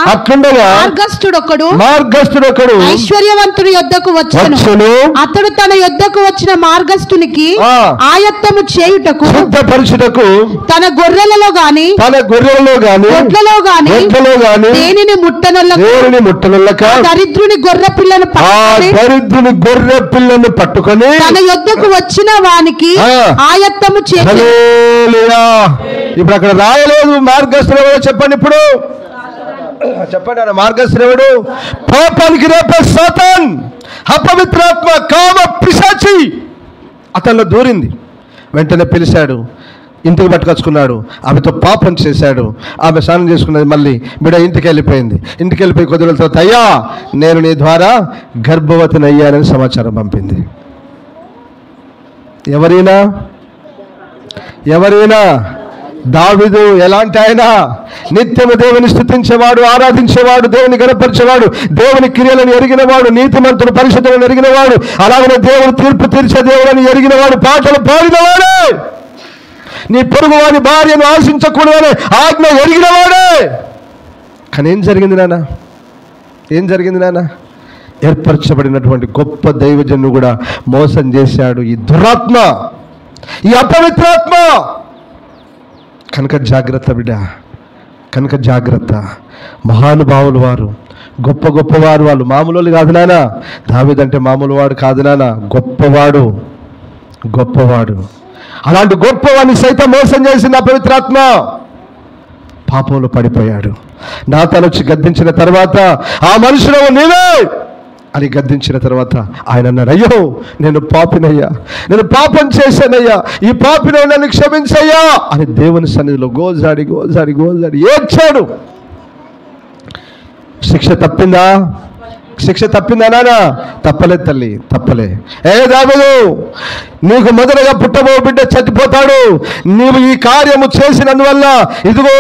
మార్గస్థుడొకడు ఐశ్వర్యవంతుడి యొద్దకు వచ్చెను. అతడు తన యొద్దకు వచ్చిన మార్గస్థునికి ఆయత్తము చేయుటకు, సిద్ధపరచుటకు తన గొర్రెలలో గాని గొడ్లలో గాని దేనిని ముట్టనొల్లక దరిద్రుని గొర్రె పిల్లను పట్టుకొని తన యొద్దకు వచ్చిన వానికి ఆయత్తము చేయుట. ఇప్పుడు అక్కడ రాయలేదు మార్గస్థుడు. చెప్పండి ఇప్పుడు, చెప్పండి. మార్గశ్రవుడు పాపానికి రేపే సాతాన్, అపవిత్రాత్మ, కామ పిశాచి అతనిలో దూరింది. వెంటనే పిలిచాడు, ఇంటికి పట్టుకొచ్చుకున్నాడు. ఆమెతో పాపం చేశాడు. ఆమె స్నానం చేసుకున్నది. మళ్ళీ బిడ్డ ఇంటికి వెళ్ళిపోయి కొద్ది రోజుల తర్వాత, అయ్యా నేను నీ ద్వారా గర్భవతిని అయ్యానని సమాచారం పంపింది. ఎవరైనా ఎవరైనా దావీదు ఎలాంటి ఆయన? నిత్యము దేవుని స్తుతించేవాడు, ఆరాధించేవాడు, దేవుని గణపరిచేవాడు, దేవుని క్రియలను ఎరిగినవాడు, నీతిమంతుడు, పరిశుద్ధులను ఎరిగినవాడు, అలాగనే దేవుడు తీర్పు తీర్చే దేవుడని ఎరిగినవాడు, పాటలు పాడినవాడే, నీ పొరుగు వారి భార్యను ఆశించకూడదని ఆజ్ఞ ఎరిగినవాడే. కానీ ఏం జరిగింది నాన్న? ఏం జరిగింది నాన్న? ఏర్పరచబడినటువంటి గొప్ప దైవజనుడు కూడా మోసం చేశాడు ఈ దురాత్మ, ఈ అపవిత్రాత్మ. కనుక జాగ్రత్త బిడ్డ, కనుక జాగ్రత్త. మహానుభావులు వారు, గొప్ప గొప్పవారు, వాళ్ళు మామూలు కాదు నాన్న. దావీదంటే మామూలు వాడు కాదు నాన్న, గొప్పవాడు, గొప్పవాడు. అలాంటి గొప్పవాడిని సైతం మోసం చేసింది అపవిత్రాత్మ. పాపంలో పడిపోయాడు. నాతాను వచ్చి గద్దించిన తర్వాత, ఆ మనుషులు నీవే అని గద్దించిన తర్వాత ఆయన అన్నాడు, అయ్యో నేను పాపినయ్యా, నేను పాపం చేశానయ్యా, ఈ పాపిని నన్ను క్షమించయ్యా అని దేవుని సన్నిధిలో గోజాడి గోజాడి గోజాడి ఏడ్చాడు. శిక్ష తప్పిందా? శిక్ష తప్పిందా నాన్న? తప్పలేదు తల్లి, తప్పలే. ఏ దావీదు, నీకు మొదలుగా పుట్టబో బిడ్డ చచ్చిపోతాడు. నీవు ఈ కార్యము చేసినందువల్ల ఇదిగో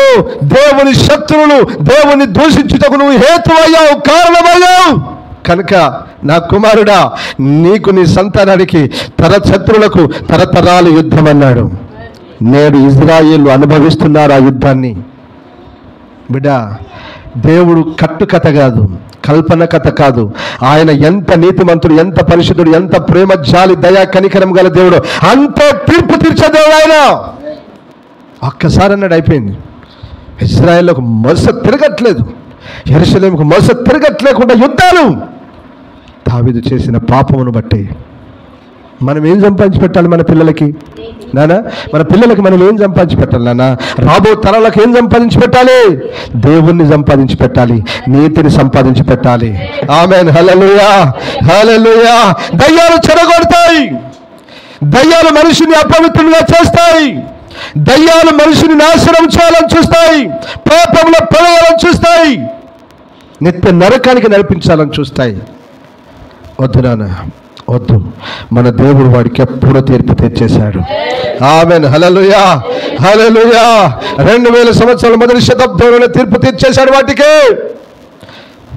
దేవుని శత్రువులు దేవుని దూషించుటకు నువ్వు హేతువయ్యావు, కారణమయ్యావు. కనుక నా కుమారుడా, నీకు నీ సంతానానికి శత్రువులకు తరతరాల యుద్ధం అన్నాడు. నేడు ఇజ్రాయేలు అనుభవిస్తున్నారు ఆ యుద్ధాన్ని. బిడ్డ, దేవుడు కట్టుకథ కాదు, కల్పన కథ కాదు. ఆయన ఎంత నీతిమంతుడు, ఎంత పరిశుద్ధుడు, ఎంత ప్రేమ, జాలి, దయా, కనికరం గల దేవుడు, అంతే తీర్పు తీర్చే దేవుడు ఆయన. ఒక్కసారి అన్నాడు, అయిపోయింది. ఇశ్రాయేలుకు మొస తిరగట్లేదు, యెరూషలేముకు మొస తిరగట్లేకుండా యుద్ధాలు. దావీదు చేసిన పాపమును బట్టి మనం ఏం సంపాదించి పెట్టాలి మన పిల్లలకి నాన్న? మన పిల్లలకి మనం ఏం సంపాదించి పెట్టాలి నాన్న? రాబో తరాలకు ఏం సంపాదించి పెట్టాలి? దేవుణ్ణి సంపాదించి పెట్టాలి, నీతిని సంపాదించి పెట్టాలి. ఆమేన్, హల్లెలూయా, హల్లెలూయా. దయ్యాలు చెడగొడతాయి, దయ్యాలు మనిషిని అపవిత్రులుగా చేస్తాయి, దయ్యాలు మనిషిని నాశనం చేయాలని చూస్తాయి, పాపంలో పడేయాలని చూస్తాయి, నిత్య నరకానికి నడిపించాలని చూస్తాయి. వద్దు నాన్న, వద్దు. మన దేవుడు వాడికి ఎప్పుడో తీర్పు తెచ్చేశాడు. ఆమేన్, హల్లెలూయా, హల్లెలూయా. 2000 సంవత్సరాల మొదటి శతాబ్దంలోనే తీర్పు తీర్చేశాడు వాటికి.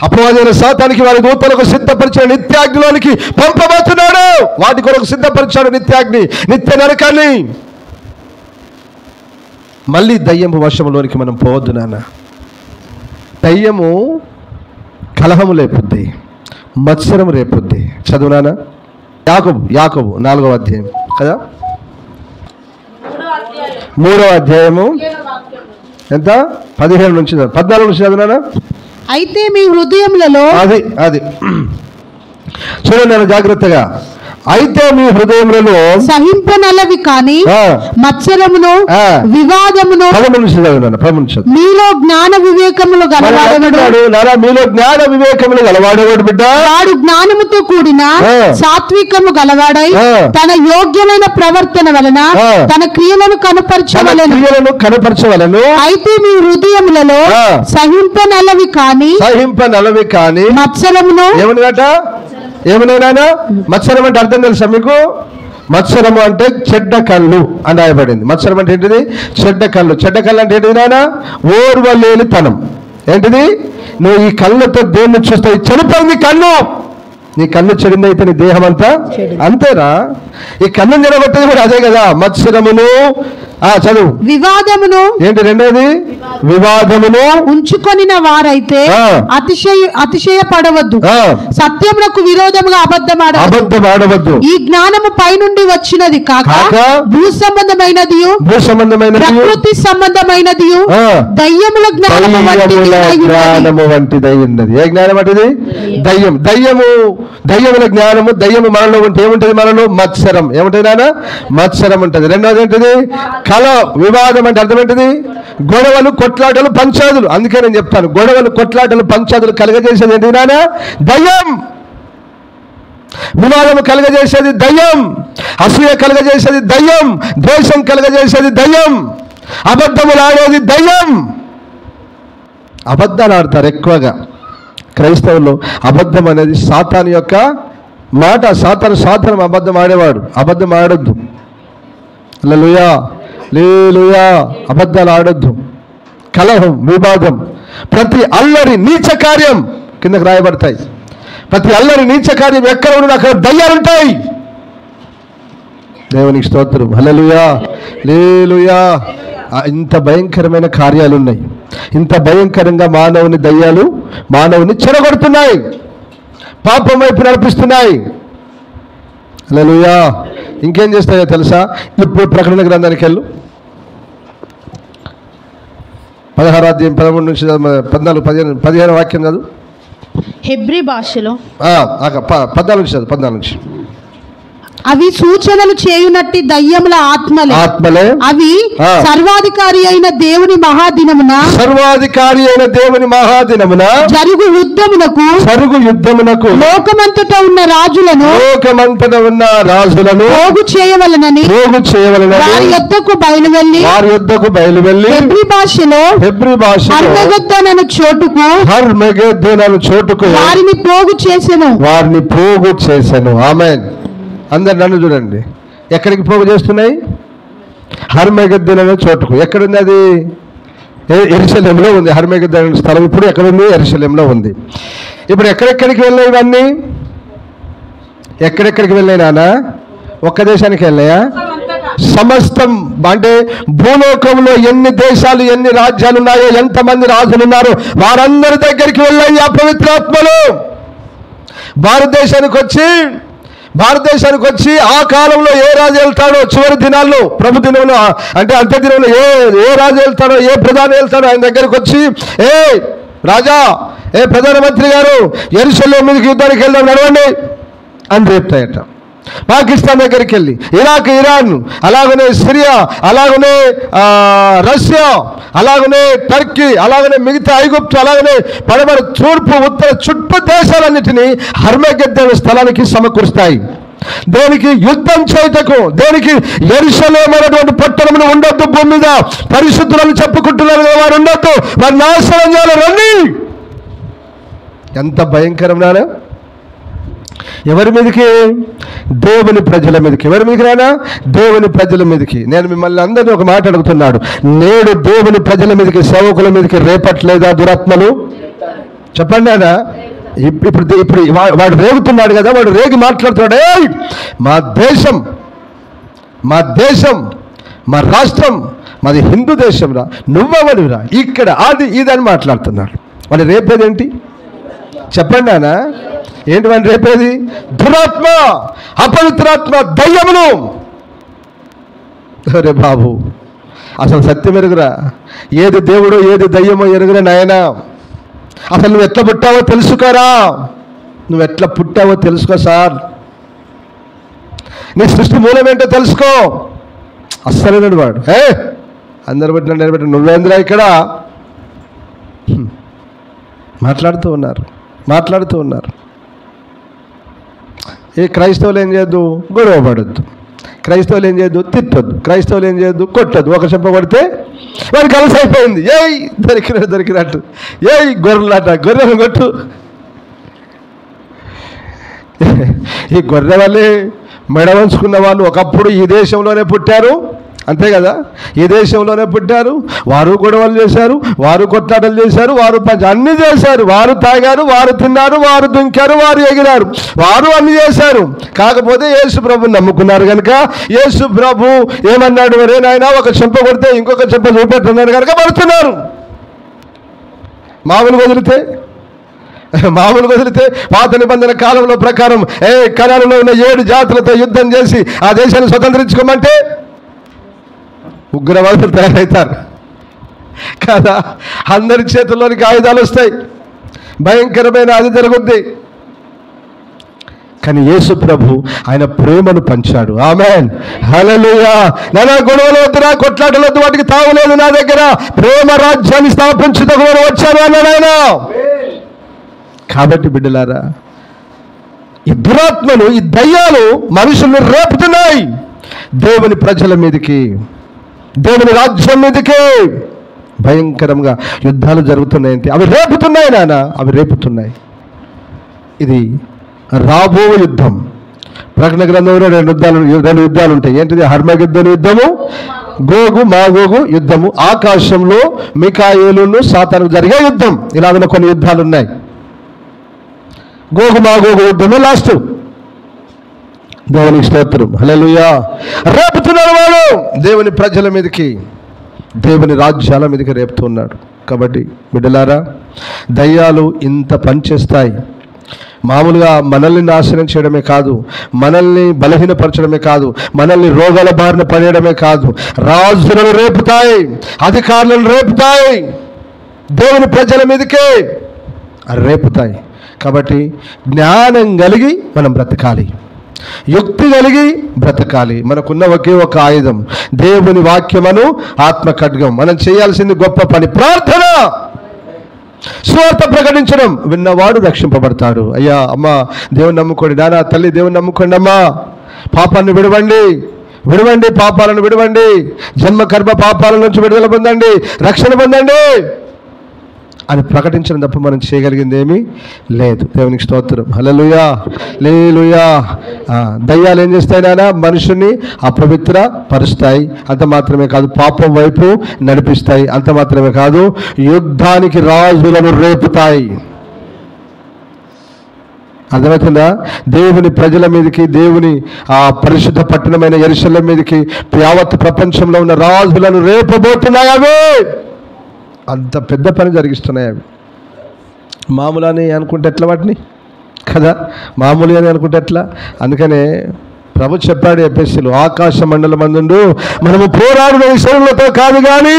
అపవాదైన సాతానికి వారి దూతలకు సిద్ధపరిచిన నిత్యాగ్నిలోనికి పంపబోతున్నాడు. వాటి కొరకు సిద్ధపరిచాడు నిత్యాగ్ని, నిత్య నరకాన్ని. మళ్ళీ దయ్యము వశంలోనికి మనం పోవద్దు నాన్న. దయ్యము కలహము లేపుద్ది, మత్సరం రేపుద్ది. చదువునానా? యాకోబు 4వ అధ్యాయం కదా, 3వ అధ్యాయము ఎంత? 15 నుంచి 14 నుంచి చదువునానా? అయితే మీ హృదయములలో అది చూడండి జాగ్రత్తగా. అయితే మీ హృదయములలో సహింపనలవి కాని మత్సరమును, వివాదమును, మీలో జ్ఞాన వివేకములు గలవాడెవడు? మీలో జ్ఞాన వివేకములు గలవాడెవడు బిడ్డ? వాడు జ్ఞానముతో కూడిన సాత్వికము గలవాడై తన యోగ్యమైన ప్రవర్తన వలన తన క్రియలను కనపరచవలెను. అయితే మీ హృదయములలో సహింపనలవి కాని మత్సరమును, ఏమన్నా మత్సరం అంటే అర్థం తెలుసా మీకు? మత్సరము అంటే చెడ్డ కళ్ళు అని రాయబడింది. మత్సరం అంటే ఏంటిది? చెడ్డ కళ్ళు. చెడ్డ కళ్ళు అంటే ఏంటిది నాన్న? ఓర్వలేనితనం. ఏంటిది? నువ్వు ఈ కళ్ళతో దేన్ని చూస్తావు? చనిపోయింది కన్ను. నీ కన్ను చెడింది అయితే నీ దేహం అంతా అంతేనా? ఈ కన్ను జరగొట్టేది కూడా అదే కదా. మత్సరమును, చదువు, వివాదమును. ఏంటి రెండోది? వివాదమును ఉంచుకొనిన వారైతే అతిశయపడవద్దు, సత్యమునకు విరోధముగా అబద్ధమాడవద్దు. ఈ జ్ఞానము పైనుండి వచ్చినది కాక భూ సంబంధమైనది, ప్రకృతి సంబంధమైనది, దయ్యముల జ్ఞానము వంటిదై ఉన్నది. ఏ జ్ఞానం అంటది? దయ్యం. దయ్యముల జ్ఞానము. దయ్యము మనలో ఉంటే ఏముంటది? మనలో మత్సరం. ఏముంటది నాన్న? మత్సరం ఉంటది. రెండోది ఏంటిది? కల. వివాదం అంటే అర్థం ఏంటిది? గొడవలు, కొట్లాటలు, పంచాదులు. అందుకే నేను చెప్తాను, గొడవలు, కొట్లాటలు, పంచాదులు కలగజేసేది ఏంటి నాన్న? దయ్యం. వివాదము కలగజేసేది దయ్యం, అసూయ కలగజేసేది దయ్యం, ద్వేషం కలగజేసేది దయ్యం, అబద్ధములు ఆడేది దయ్యం. అబద్ధాలు ఆడతారు ఎక్కువగా క్రైస్తవులు. అబద్ధం అనేది సాతాను యొక్క మాట. సాతాను అబద్ధం ఆడేవాడు. అబద్ధం ఆడొద్దు. హల్లెలూయా. హల్లెలూయా. అబద్ధాలు ఆడొద్దు, కలహం, వివాదం, ప్రతి అల్లరి నీచ కార్యం కిందకు రాయబడతాయి. ప్రతి అల్లరి నీచ కార్యం ఎక్కడ ఉన్నది అక్కడ దయ్యాలుంటాయి. దేవునికి స్తోత్రం. హల్లెలూయా, హల్లెలూయా. ఇంత భయంకరమైన కార్యాలు ఉన్నాయి. ఇంత భయంకరంగా మానవుని దయ్యాలు మానవుని చెడగొడుతున్నాయి, పాపం వైపు నడిపిస్తున్నాయి. హల్లెలూయా. ఇంకేం చేస్తాయో తెలుసా? ఇప్పుడు ప్రకటన గ్రంథానికి వెళ్ళు, 16వ అధ్యాయం 13 నుంచి 14, 15 వాక్యం చదువు. హెబ్రీ భాషలో 14 నుంచి చదువు, 14 నుంచి. అవి సూచనలు చేయునట్టి దయ్యముల ఆత్మలే అవి సర్వాధికారి అయిన దేవుని మహాదినమున జరుగు యుద్ధమునకు లోకమంతటా ఉన్న రాజులను పోగు చేయవలనని వారి యొద్దకు బయలువెళ్ళి హెబ్రీ భాషలో హర్మగెద్దోను అను చోటుకు వారిని పోగు చేసెను. ఆమేన్. అందరు నన్ను చూడండి, ఎక్కడికి పోగు చేస్తున్నాయి? హర్మగెద్దోను అనే చోటుకు. ఎక్కడుంది అది? యెరూషలేములో ఉంది. హర్మగెద్దోను అనే స్థలం ఇప్పుడు ఎక్కడుంది? యెరూషలేములో ఉంది. ఇప్పుడు ఎక్కడెక్కడికి వెళ్ళాయి ఇవన్నీ? ఎక్కడెక్కడికి వెళ్ళాయి నాన్న? ఒక్క దేశానికి వెళ్ళాయా? సమస్తం. అంటే భూలోకంలో ఎన్ని దేశాలు, ఎన్ని రాజ్యాలు ఉన్నాయో, ఎంతమంది రాజులు ఉన్నారో వారందరి దగ్గరికి వెళ్ళాయి ఆ పవిత్రాత్మలు. భారతదేశానికి వచ్చి ఆ కాలంలో ఏ రాజు వెళ్తాడో, చివరి దినాల్లో, ప్రభు దినంలో అంటే అంత్య దినంలో ఏ రాజు వెళ్తాడో, ఏ ప్రధాని వెళ్తాడో ఆయన దగ్గరికి వచ్చి, ఏ రాజా, ఏ ప్రధానమంత్రి గారు, యెరూషలేము మీదకి యుద్ధానికి వెళ్దాం నడవండి అని చెప్తాయట. పాకిస్తాన్ దగ్గరికి వెళ్ళి, ఇరాక్, ఇరాన్, అలాగనే సిరియా, అలాగనే రష్యా, అలాగనే టర్కీ, అలాగనే మిగతా ఐగుప్తు, అలాగనే పడమర, తూర్పు, ఉత్తర చుట్టూ దేశాలన్నిటినీ హర్మగెద్దోను స్థలానికి సమకూరుస్తాయి. దేనికి? యుద్ధం చేయటకు. దేనికి? యెరూషలేము అనేటువంటి పట్టణములు ఉండొద్దు, భూమి మీద పరిశుద్ధులను చెప్పుకుంటున్నారు వారు ఉండొద్దు, వారు నాశనం చేయాలి. రండి. ఎంత భయంకరం నానా! ఎవరి మీదకి? దేవుని ప్రజల మీదకి. ఎవరి మీదకి రానా? దేవుని ప్రజల మీదకి. నేను మిమ్మల్ని అందరినీ ఒక మాట అడుగుతున్నాడు, నేడు దేవుని ప్రజల మీదకి, సేవకుల మీదకి రేపట్లేదా దురాత్మలు? చెప్పండి నాన్న. ఇప్పుడు వాడు రేగుతున్నాడు కదా, వాడు రేగి మాట్లాడుతున్నాడు, మా దేశం, మా రాష్ట్రం, మాది హిందూ దేశం రా, నువ్వెవరిరా ఇక్కడ, అది ఇదని మాట్లాడుతున్నాడు. వాడు రేపేదేంటి? చెప్పండి నాన్న. ఏంటి వాడిని రేపేది? దురాత్మ, అపవిత్రాత్మ, దయ్యములు. అరే బాబు, అసలు సత్యం ఎరుగురా? ఏది దేవుడో ఏది దయ్యమో ఎరుగురా నాయనా. అసలు నువ్వు ఎట్లా పుట్టావో తెలుసుకోరా. నువ్వు ఎట్లా పుట్టావో తెలుసుకో సార్. నీ సృష్టి మూలం ఏంటో తెలుసుకో. అస్సలేనాడు వాడు. అందరు పెట్టిన నువ్వేంద్రా ఇక్కడ మాట్లాడుతూ ఉన్నారు. ఏ క్రైస్తవులు ఏం చేయొద్దు? గొడవ పడొద్దు. క్రైస్తవులు ఏం చేయొద్దు? తిట్టొద్దు. క్రైస్తవులు ఏం చేయొద్దు? కొట్టొద్దు. ఒక చెంప కొడితే వాడికి అలసి అయిపోయింది. దొరికినట్టు గొర్రెలను కొట్టు. ఈ గొర్రె వాళ్ళే మెడ వంచుకున్న వాళ్ళు ఒకప్పుడు ఈ దేశంలోనే పుట్టారు, అంతే కదా? ఈ దేశంలోనే పుట్టారు. వారు గొడవలు చేశారు, వారు కొట్లాటలు చేశారు, వారు అన్ని చేశారు. వారు తాగారు, వారు తిన్నారు, వారు దుంకారు, వారు ఎగిరారు, వారు అన్ని చేశారు. కాకపోతే యేసు ప్రభుని నమ్ముకున్నారు కనుక యేసు ప్రభు ఏమన్నాడు? మరే నాయన, ఒక చెంప కొడితే ఇంకొక చెంప చూపెట్టున్నారు కనుక పడుతున్నారు. మామూలుగా వదిలితే పాత నిబంధన కాలంలో ప్రకారం కనానులో ఉన్న 7 జాతులతో యుద్ధం చేసి ఆ దేశాన్ని స్వతంత్రించుకోమంటే ఉగ్రవాదులు తయారవుతారు కదా. అందరి చేతుల్లోనికి ఆయుధాలు వస్తాయి, భయంకరమైన అది జరుగుద్ది. కానీ యేసు ప్రభు ఆయన ప్రేమను పంచాడు. ఆమేన్, హల్లెలూయా. నా గొడవలు వద్దురా, కొట్లాటలు వద్దు, వాటికి తావులేదు నా దగ్గర. ప్రేమ రాజ్యాన్ని స్థాపించుటకు వచ్చాను అన్నాడు ఆయన. కాబట్టి బిడ్డలారా, ఈ దురాత్మలు, ఈ దయ్యాలు మనుషుల్ని రేపుతున్నాయి దేవుని ప్రజల మీదకి, దేవుని రాజ్యం మీదకి. భయంకరంగా యుద్ధాలు జరుగుతున్నాయంటే అవి రేపుతున్నాయి నాన్న, అవి రేపుతున్నాయి. ఇది రాబో యుద్ధం. ప్రకటన గ్రంథంలో 2 యుద్ధాలు ఉంటాయి. ఏంటిది? హర్మగెద్దోను యుద్ధము, గోగు మాగోగు యుద్ధము, ఆకాశంలో మికాయేలును సాతాను జరిగే యుద్ధం. ఇలాగ కొన్ని యుద్ధాలు ఉన్నాయి. గోగు మాగోగు యుద్ధమే లాస్ట్. దేవునికి స్తోత్రం, హల్లెలూయా. రేపుతున్నాడు వాడు దేవుని ప్రజల మీదకి, దేవుని రాజ్యాల మీదకి రేపుతున్నాడు. కాబట్టి బిడ్డలారా, దయ్యాలు ఇంత పనిచేస్తాయి. మామూలుగా మనల్ని నాశనం చేయడమే కాదు, మనల్ని బలహీనపరచడమే కాదు, మనల్ని రోగాల బారిన పడేయడమే కాదు, రాజులను రేపుతాయి, అధికారులను రేపుతాయి, దేవుని ప్రజల మీదకే రేపుతాయి. కాబట్టి జ్ఞానం కలిగి మనం బ్రతకాలి, యుక్తి కలిగి బ్రతకాలి. మనకున్న ఒకే ఒక ఆయుధం దేవుని వాక్యమును ఆత్మ ఖడ్గం. మనం చేయాల్సింది గొప్ప పని, ప్రార్థన, సువార్త ప్రకటించడం. విన్నవాడు రక్షింపబడతాడు. అయ్యా అమ్మ దేవుని నమ్ముకోండి, నాన్న తల్లి దేవుని నమ్ముకోండి, అమ్మా పాపాన్ని విడవండి, విడవండి, పాపాలను విడవండి, జన్మ కర్మ పాపాల నుంచి విడుదల పొందండి, రక్షణ పొందండి అని ప్రకటించడం తప్ప మనం చేయగలిగింది ఏమీ లేదు. దేవునికి స్తోత్రం, హల్లెలూయా, హల్లెలూయా. దయ్యాలు ఏం చేస్తాయి నాన్న? మనుషుని అపవిత్ర పరుస్తాయి, అంత మాత్రమే కాదు పాపం వైపు నడిపిస్తాయి, అంత మాత్రమే కాదు యుద్ధానికి రాజులను రేపుతాయి. అర్థమవుతుందా? దేవుని ప్రజల మీదకి, దేవుని ఆ పరిశుద్ధ పట్టణమైన యెరూషలేము మీదకి యావత్ ప్రపంచంలో ఉన్న రాజులను రేపబోతున్నాయి. అవే అంత పెద్ద పని జరిగిస్తున్నాయి. అవి మామూలు అని అనుకుంటే ఎట్లా వాటిని కదా, మామూలు అని అనుకుంటే ఎట్లా? అందుకనే ప్రభు చెప్పాడు ఎఫెసీయులు, ఆకాశ మండల మందుండు మనము పోరాడు శరీరులతో కాదు కానీ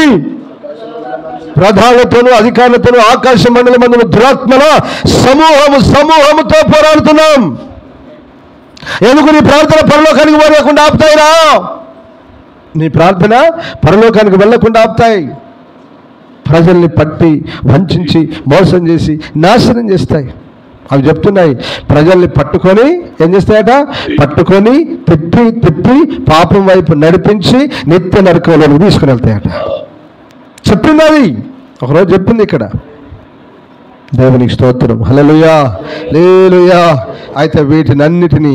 ప్రధానులతోనూ అధికారులతోనూ ఆకాశ మండల మందును దురాత్మల సమూహముతో పోరాడుతున్నాం. ఎందుకు? నీ ప్రార్థన పరలోకానికి వెళ్ళకుండా ఆపుతాయిరా, నీ ప్రార్థన పరలోకానికి వెళ్ళకుండా ఆపుతాయి. ప్రజల్ని పట్టి వంచి మోసం చేసి నాశనం చేస్తాయి. అవి చెప్తున్నాయి, ప్రజల్ని పట్టుకొని ఏం చేస్తాయట? పట్టుకొని తిప్పి తిప్పి పాపం వైపు నడిపించి నిత్య నరకంలోకి తీసుకుని వెళ్తాయట. చెప్పింది అది, ఒకరోజు చెప్పింది ఇక్కడ. దేవునికి స్తోత్రం, హల్లెలూయా, హల్లెలూయా. అయితే వీటినన్నిటినీ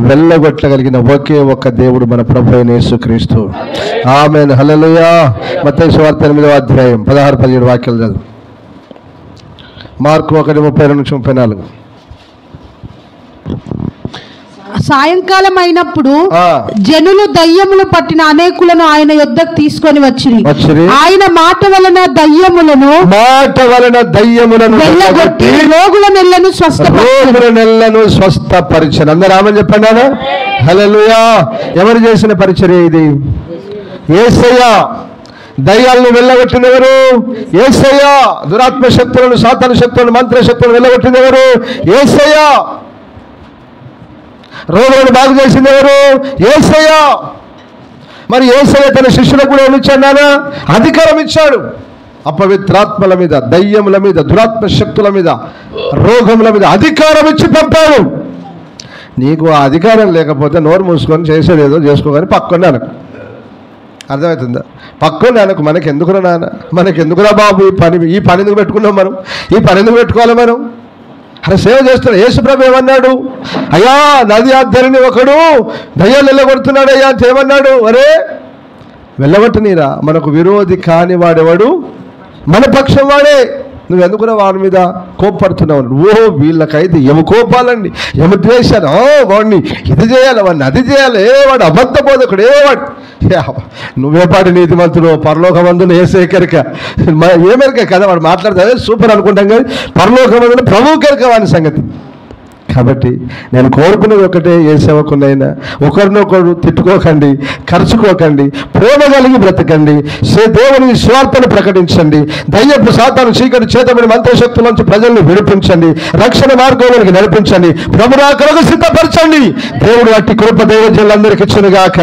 వెళ్ళగొట్టగలిగిన ఒకే ఒక్క దేవుడు మన ప్రభు అయిన యేసుక్రీస్తు. ఆమేన్, హల్లెలూయా. మత్తయి సువార్త 8వ అధ్యాయం 16-17 వాక్యాలు చదువు. మార్కు 1:32-34. సాయంకాలం అయినప్పుడు జనులు దయ్యములు పట్టిన అనేకులను ఆయన యొద్దకు తీసుకొని వచ్చిరి. ఆయన మాట వలన దయ్యములను వెళ్ళగొట్టి రోగుల నెల్లను స్వస్థపరిచారు. అందరూ ఆమేన్ చెప్పండి. హల్లెలూయా. ఎవరు చేసిన పరిచర్య ఇది? యేసయ్య. దయ్యాలను వెళ్ళగొట్టింది ఎవరు? యేసయ్య. దురాత్మ శక్తులను, సాతాను శక్తులను, మంత్ర శక్తులను వెళ్ళగొట్టింది ఎవరు? యేసయ్య. రోగులను బాగు చేసింది ఎవరు? యేసయ్య. మరి యేసయ్య తన శిష్యులకు కూడా ఏమి ఇచ్చాడు నాన్న? అధికారం ఇచ్చాడు. అపవిత్రాత్మల మీద, దయ్యముల మీద, దురాత్మ శక్తుల మీద, రోగముల మీద అధికారం ఇచ్చి పంపాడు. నీకు ఆ అధికారం లేకపోతే నోరు మూసుకొని చేసేది ఏదో చేసుకోగాని పక్కనే అనకు. అర్థమవుతుందా? పక్కనే అనకు. మనకెందుకురా నాన్న, మనకెందుకురా బాబు ఈ పని ఎందుకు పెట్టుకున్నాం మనం? ఈ పని ఎందుకు పెట్టుకోవాలి మనం? అలా సేవ చేస్తున్నాడు. యేసుప్రభు ఏమన్నాడు? అయ్యా నది ఆధ్వర్యని ఒకడు దయ్యాలు వెళ్ళగొడుతున్నాడు అయ్యా అంటే ఏమన్నాడు? అరే వెళ్ళగొట్టనీరా, మనకు విరోధి కాని వాడేవాడు మన పక్షం వాడే, నువ్వెందుకురా వాడి మీద కోప్పడుతున్నావు? ఓహో వీళ్ళకైతే యమ కోపాలండి, యమ ద్వేషాలు, వాడిని ఇది చేయాలి, వాడిని అది చేయాలి, వాడు అబద్ధ బోధకుడు, వాడు నువ్వేపాటి నీతిమంతుడు పరలోకమందున యేసయ్యకెరక ఏమెరక కదా వాడు మాట్లాడితే సూపర్ అనుకుంటాం కానీ పరలోకమందున ప్రభువుకెరక వాని సంగతి. కాబట్టి నేను కోరుకునేది ఒకటే, ఏ సేవకునైనా ఒకరినొకరు తిట్టుకోకండి, ఖర్చుకోకండి, ప్రేమ కలిగి బ్రతకండి, దేవుని స్వార్థను ప్రకటించండి, దయ్యపు సాతాను చీకటి చేతబడి మంత్రశక్తుల నుంచి ప్రజల్ని విడిపించండి, రక్షణ మార్గంలోకి నడిపించండి, ప్రభురా కొరకు సిద్ధపరచండి. దేవుడు అట్టి కృప దైవజనులందరికీ ఇచ్చునుగాక.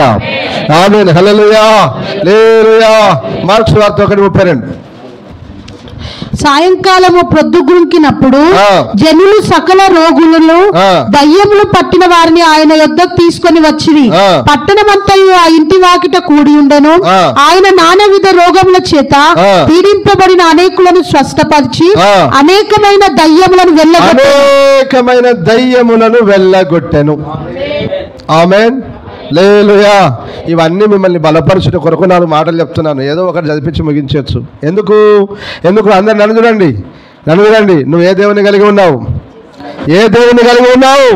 ఆమేన్, హల్లెలూయా, హల్లెలూయా. మార్కు సువార్త 1:32. సాయంకాలము ప్రొద్దుగుంకినప్పుడు జనులు సకల రోగులను, దయ్యములు పట్టిన వారిని ఆయన యొద్దకు తీసుకొని వచ్చిరి. పట్టణమంతయు ఆ ఇంటి వాకిట కూడి ఉండెను. ఆయన నానావిధ రోగముల చేత పీడింపబడిన అనేకులను స్వస్థపరిచి అనేకమైన దయ్యములను వెళ్ళగొట్టెను. ఆమేన్. హల్లెలూయా. ఇవన్నీ మిమ్మల్ని బలపరచుట కొరకు 4 మాటలు చెప్తున్నాను. ఏదో ఒకటి చదివించి ముగించవచ్చు. ఎందుకు అందరు నన్ను చూడండి. నువ్వు ఏ దేవుని కలిగి ఉన్నావు? ఏ దేవుని కలిగి ఉన్నావు?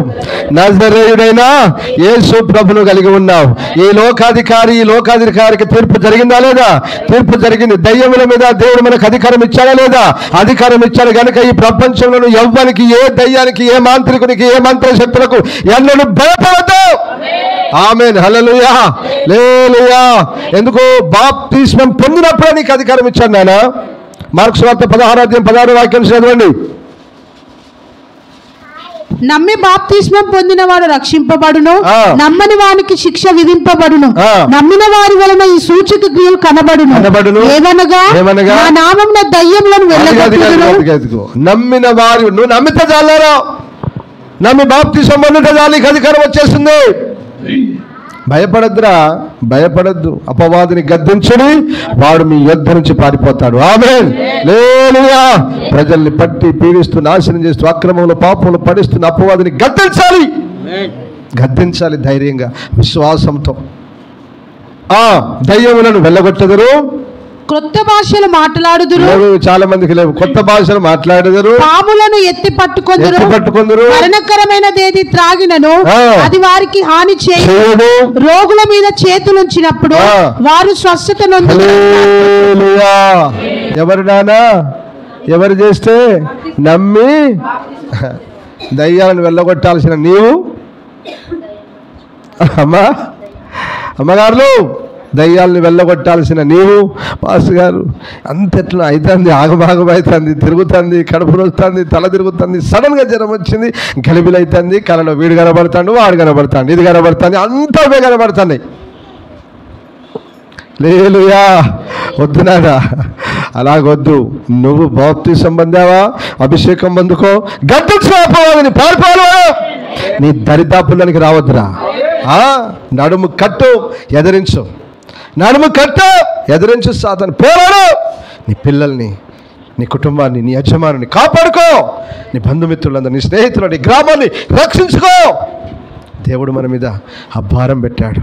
నజరేయుడైన యేసు ప్రభును కలిగి ఉన్నావు. ఈ లోకాధికారికి తీర్పు జరిగిందా లేదా? తీర్పు జరిగింది. దయ్యముల మీద దేవుడు మనకు అధికారం ఇచ్చాడా లేదా? అధికారం ఇచ్చాడు. కనుక ఈ ప్రపంచంలో ఎవ్వరికి, ఏ దయ్యానికి, ఏ మాంత్రికునికి, ఏ మంత్రశక్తులకు ఎన్నడూ భయపడద్దు. ఆమేన్. హల్లెలూయా. హల్లెలూయా. ఎందుకు? బాప్తిస్మం పొందినప్పుడే నీకు అధికారం ఇచ్చాడు నాయన. మార్కు సువార్త 16:16 చదవండి. నమ్మి బాప్తిస్మం పొందిన వాడు రక్షింపబడును, నమ్మని వానికి శిక్ష విధింపబడును. నమ్మిన వారి వలన ఈ సూచక క్రియలు కనబడును. ఏమనగా నా నామమున దయ్యములను వెళ్ళగొట్టుదురు. నమ్మిన వారు, నువ్వు నమ్మితే చాలారా, నమ్మి బాప్తిస్మం పొందితే చాలు, నీకు అధికారం వచ్చేస్తుంది. భయపడద్దు. అపవాదిని గద్దించుడి, వాడు మీ యొద్ద నుంచి పారిపోతాడు. ఆమేన్. హల్లెలూయా. ప్రజల్ని పట్టి పీడిస్తూ, నాశనం చేస్తూ, అక్రమంలో పాపంలో పడిస్తున్న అపవాదిని గద్దించాలి ధైర్యంగా, విశ్వాసంతో. దయ్యములను వెళ్ళగొట్టదురు, క్రొత్త భాషలు మాట్లాడుదురు. చాలా మందికి లేవు. కొత్త భాషలు మాట్లాడుదురు, పాములను ఎత్తి పట్టుకొందురు, మరణకరమైనదేది త్రాగినను అది వారికి హాని చేయదు. రోగుల మీద చేతులుంచినప్పుడు వారు స్వస్థత నొందుదురు. హల్లెలూయా. ఎవరు నానా? ఎవరు చేస్తే? నమ్మి దయ్యాలను వెళ్ళగొట్టాల్సిన నీవు, అమ్మగారు, దయ్యాలను వెళ్ళగొట్టాల్సిన నీవు, పాస్టర్ గారు అంతెట్లా అవుతుంది, ఆగమాగం అవుతుంది, తిరుగుతుంది, కడుపు నొస్తుంది, తల తిరుగుతుంది, సడన్గా జ్వరం వచ్చింది, గలిబిలవుతుంది, కళలో వీడు కనబడతాడు, వాడు కనబడతాడు, ఇది కనబడుతుంది, అంతా అవే కనబడుతున్నాయి. హల్లెలూయా. వద్దు నాదా, అలాగొద్దు. నువ్వు బాప్తిసం పొందావా, అభిషేకం పొందుకో, గద్దించుకోవాలి, పారిపోవాలి. నీ దరిదాపుల్లోనికి రావద్దురా. నడుము కట్టు, ఎదిరించు. సాతాను పోరాడు. నీ పిల్లల్ని, నీ కుటుంబాన్ని, నీ యజమానిని కాపాడుకో. నీ బంధుమిత్రులందరూ, నీ స్నేహితులు, నీ గ్రామాన్ని రక్షించుకో. దేవుడు మన మీద ఆ భారం పెట్టాడు.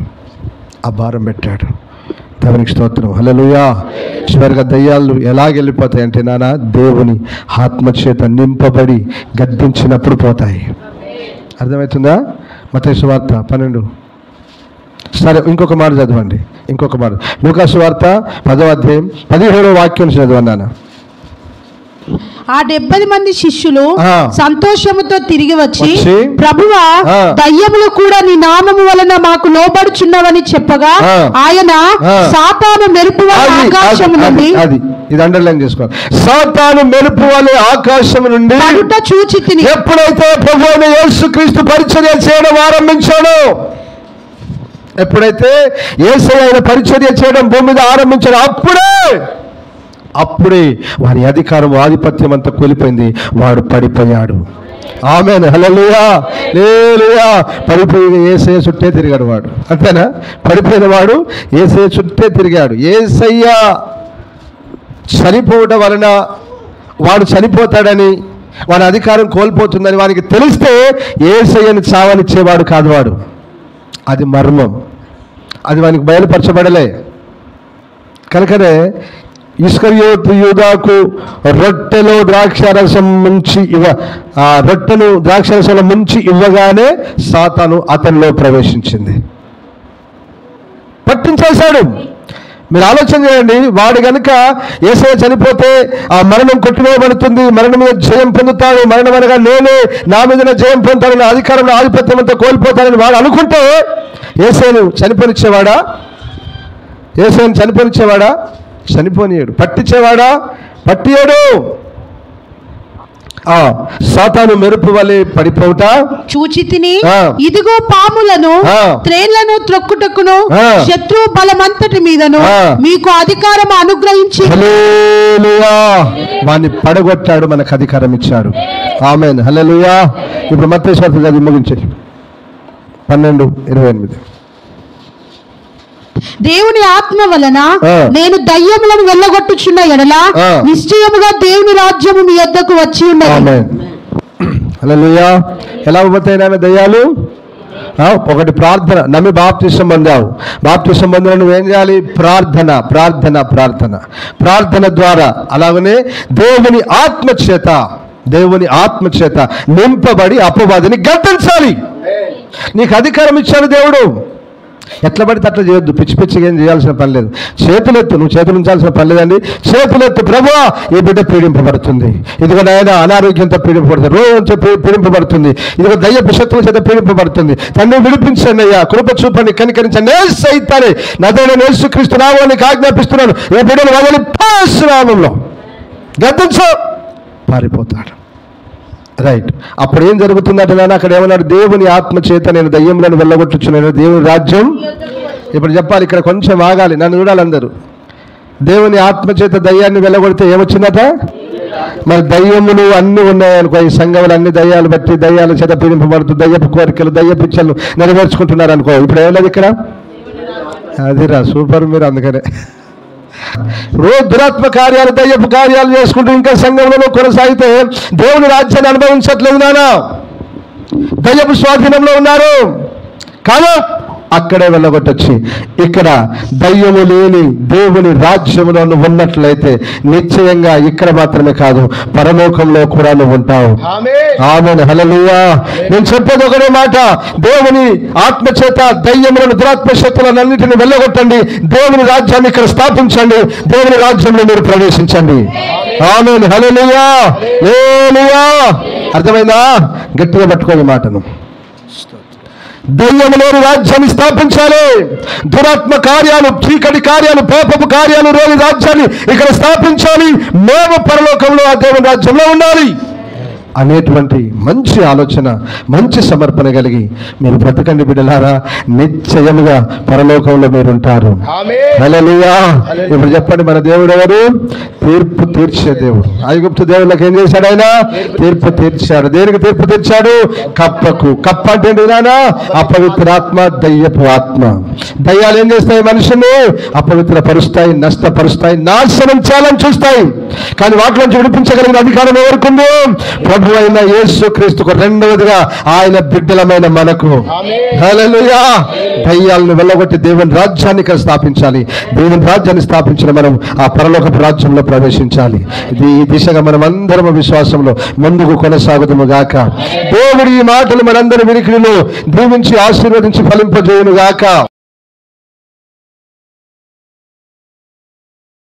దేవునికి స్తోత్రం. హల్లెలూయా. చివరిగా దయ్యాలు ఎలాగెళ్ళిపోతాయంటే నాన్న, దేవుని ఆత్మచేత నింపబడి గద్దించినప్పుడు పోతాయి. అర్థమవుతుందా? మత్తయి సువార్త 12. సరే, ఇంకొక మాట చదవండి. లూకా సువార్త 10:17 చదవన్నాను. ఆ 70 మంది శిష్యులు సంతోషముతో తిరిగి వచ్చి, ప్రభువా, దయ్యములు కూడా నీ నామము వలన మాకు లోబడుచున్నవని చెప్పగా, ఆయన సాతాను మెరుపు వలె ఆకాశము నుండి, ఇది అండర్లైన్ చేసుకోవాలి, సాతాను మెరుపు వలె ఆకాశము నుండి పడుట చూచితిని. ఎప్పుడైతే ప్రభువైన యేసుక్రీస్తు పరిచర్య చేయడం ఆరంభించాడో, ఎప్పుడైతే యేసయ్య పరిచర్య చేయడం భూమి మీద ఆరంభించాడో, అప్పుడే వారి అధికారం, ఆధిపత్యం అంతా కూలిపోయింది. వాడు పడిపోయాడు. ఆమేన్. హల్లెలూయా. హల్లెలూయా. పడిపోయిన యేసయ్య చుట్టే తిరిగాడు వాడు. అంతేనా? పడిపోయిన వాడు యేసయ్య చుట్టే తిరిగాడు. యేసయ్య చనిపోవడం వలన వాడు చనిపోతాడని, వాడి అధికారం కోల్పోతుందని వానికి తెలిస్తే యేసయ్యని చావనిచ్చేవాడు కాదు వాడు. అది మర్మం. అది వానికి బయలుపరచబడలే. కనుకనే ఇస్కరియోతు యూదాకు రొట్టెలో ద్రాక్షారసం ముంచి రొట్టెను ద్రాక్షారసంలో ముంచి ఇవ్వగానే సాతాను అతనిలో ప్రవేశించింది, పట్టించేశాడు. మీరు ఆలోచన చేయండి. వాడు కనుక యేసయ్య చనిపోతే ఆ మరణం కొట్టివేయబడుతుంది, మరణం మీద జయం పొందుతాడు, మరణం అనగా నేనే, నా మీద జయం పొందుతాడని, అధికారంలో ఆధిపత్యం అంతా కోల్పోతాడని వాడు అనుకుంటే యేసయ్యను చనిపోనిచ్చేవాడా? చనిపోనియాడు. పట్టియాడు. సాతాను మెరుపు వలె పడిపోవుట చూచితిని. ఇదిగో పాములను, త్రేళ్లను త్రొక్కుటకును, శత్రు బలమంతటి మీదను మీకు అధికారం అనుగ్రహించి, హల్లెలూయా, వాణ్ణి పడగొట్టాడు, మనకు అధికారం ఇచ్చాడు. ఆమేన్. హల్లెలూయా. ఇప్పుడు మత్తయి సువార్త చదివి ముగించే 12:28. దేవుని ఆత్మ వలన నేను దయ్యములను వెళ్ళగొట్టుచున్న ఎడల నిశ్చయముగా దేవుని రాజ్యము మీ యొద్దకు వచ్చి ఉన్నది. హల్లెలూయా. ఎలా పోతాయి నాన్న దయ్యాలు? ఒకటి ప్రార్థన. నమ్మి బాప్తిసం పొందావు, బాప్తిసం పొందిన నువ్వేం చేయాలి? ప్రార్థన, ప్రార్థన, ప్రార్థన. ప్రార్థన ద్వారా అలాగనే దేవుని ఆత్మచేత నింపబడి అపవాదిని గద్దించాలి. నీకు అధికారం ఇచ్చాడు దేవుడు. ఎట్లా పడితే అట్లా చేయొద్దు, పిచ్చి పిచ్చిగా ఏం చేయాల్సిన పని లేదు. చేతులెత్తు, నువ్వు చేతులు ఉంచాల్సిన పని లేదండి. చేతులెత్తు, ప్రభువా ఈ బిడ్డ పీడింపబడుతుంది, ఇదిగో నాయన అనారోగ్యంతో పీడింపబడుతుంది, రోగంతో పీడింపబడుతుంది, ఇదిగో దయ్యపు శక్తుల చేత పీడింపబడుతుంది, తండ్రి విడిపించండి అయ్యా, కృప చూపండి, కనికరించండి, సైతానే నదులను యేసుక్రీస్తు నామమున ఆజ్ఞాపిస్తున్నాను, ఈ బిడ్డను వదిలి యేసు నామములో గద్దించు, పారిపోతాడు. రైట్. అప్పుడు ఏం జరుగుతుందంటే నాన్న అక్కడ ఏమన్నాడు? దేవుని ఆత్మచేత నేను దయ్యములను వెళ్ళగొట్టుచున్నాను, దేవుని రాజ్యం. ఇప్పుడు చెప్పాలి, ఇక్కడ కొంచెం ఆగాలి, నన్ను చూడాలి అందరూ. దేవుని ఆత్మచేత దయ్యాన్ని వెళ్ళగొడితే ఏమొచ్చిందట? మరి దయ్యములు అన్నీ ఉన్నాయనుకో, ఈ సంఘములు అన్ని దయ్యాలు బట్టి దయ్యాల చేత పీడింపబడుతూ దయ్యపు కోరికలు దయ్యపు ఇచ్చలు నెరవేర్చుకుంటున్నారు అనుకో. ఇప్పుడు ఏం లేదు ఇక్కడ. అదిరా సూపర్ మీరు. అందుకనే రోజు దురాత్మ కార్యాలు దయ్యపు కార్యాలు చేసుకుంటూ ఇంకా సంఘంలో కొనసాగితే దేవుని రాజ్యాన్ని అనుభవించట్లేదు నాన్న, దయ్యపు స్వాధీనంలో ఉన్నారు. కానీ అక్కడే వెళ్ళగొట్టొచ్చి ఇక్కడ దయ్యము లేని దేవుని రాజ్యములో నువ్వు ఉన్నట్లయితే నిశ్చయంగా ఇక్కడ మాత్రమే కాదు, పరలోకంలో కూడా నువ్వు ఉంటావు. ఆమేన్, హల్లెలూయా. నేను చెప్పేది ఒకటే మాట, దేవుని ఆత్మచేత దయ్యములను దురాత్మ శక్తులను అన్నింటినీ వెళ్ళగొట్టండి, దేవుని రాజ్యాన్ని ఇక్కడ స్థాపించండి, దేవుని రాజ్యంలో మీరు ప్రవేశించండి. ఆమేన్, హల్లెలూయా, హల్లెలూయా. అర్థమైందా? గట్టిగా పట్టుకోని మాటను. దయ్యములోని రాజ్యాన్ని స్థాపించాలి, దురాత్మ కార్యాలు, చీకటి కార్యాలు, పాపపు కార్యాలు, రోగి రాజ్యాన్ని ఇక్కడ స్థాపించాలి, మేము పరలోకంలో ఆ దేవుని రాజ్యంలో ఉండాలి అనేటువంటి మంచి ఆలోచన, మంచి సమర్పణ కలిగి మీరు బ్రతకండి బిడ్డలారా, నిశ్చయముగా పరలోకంలో మీరు ఉంటారు. హల్లెలూయా. ఇప్పుడు చెప్పండి, మన దేవుడు ఎవరు? తీర్పు తీర్చే దేవుడు. ఐగుప్తు దేవుళ్ళకి ఏం చేశాడు ఆయన? తీర్పు తీర్చాడు. దేనికి తీర్పు తీర్చాడు? కప్పకు. కప్ప అంటే నానా అపవిత్రాత్మ, దయ్యపు ఆత్మ. దయ్యాలు ఏం చేస్తాయి? మనుషులు అపవిత్రపరుస్తాయి, నష్టపరుస్తాయి, నాశనం చేయాలని చూస్తాయి. కానీ వాటి నుంచి విడిపించగలిగిన అధికారం ఎవరికుంది? ప్రభు అయిన యేసుక్రీస్తుకు. రెండవదిగా ఆయన బిడ్డలమైన మనకు. హల్లెలూయా. దయ్యాలను వెళ్ళగొట్టి దేవుని రాజ్యాన్ని ఇక్కడ స్థాపించాలి. దేవుని రాజ్యాన్ని స్థాపించిన మనం ఆ పరలోకపు రాజ్యంలో ప్రవేశించాలి. ఈ దిశగా మనం అందరం విశ్వాసంలో ముందుకు కొనసాగుదుము గాక. దేవుడి ఈ మాటలు మనందరి వినికిడిలో దీవించి ఆశీర్వదించి ఫలింపజేయును గాక.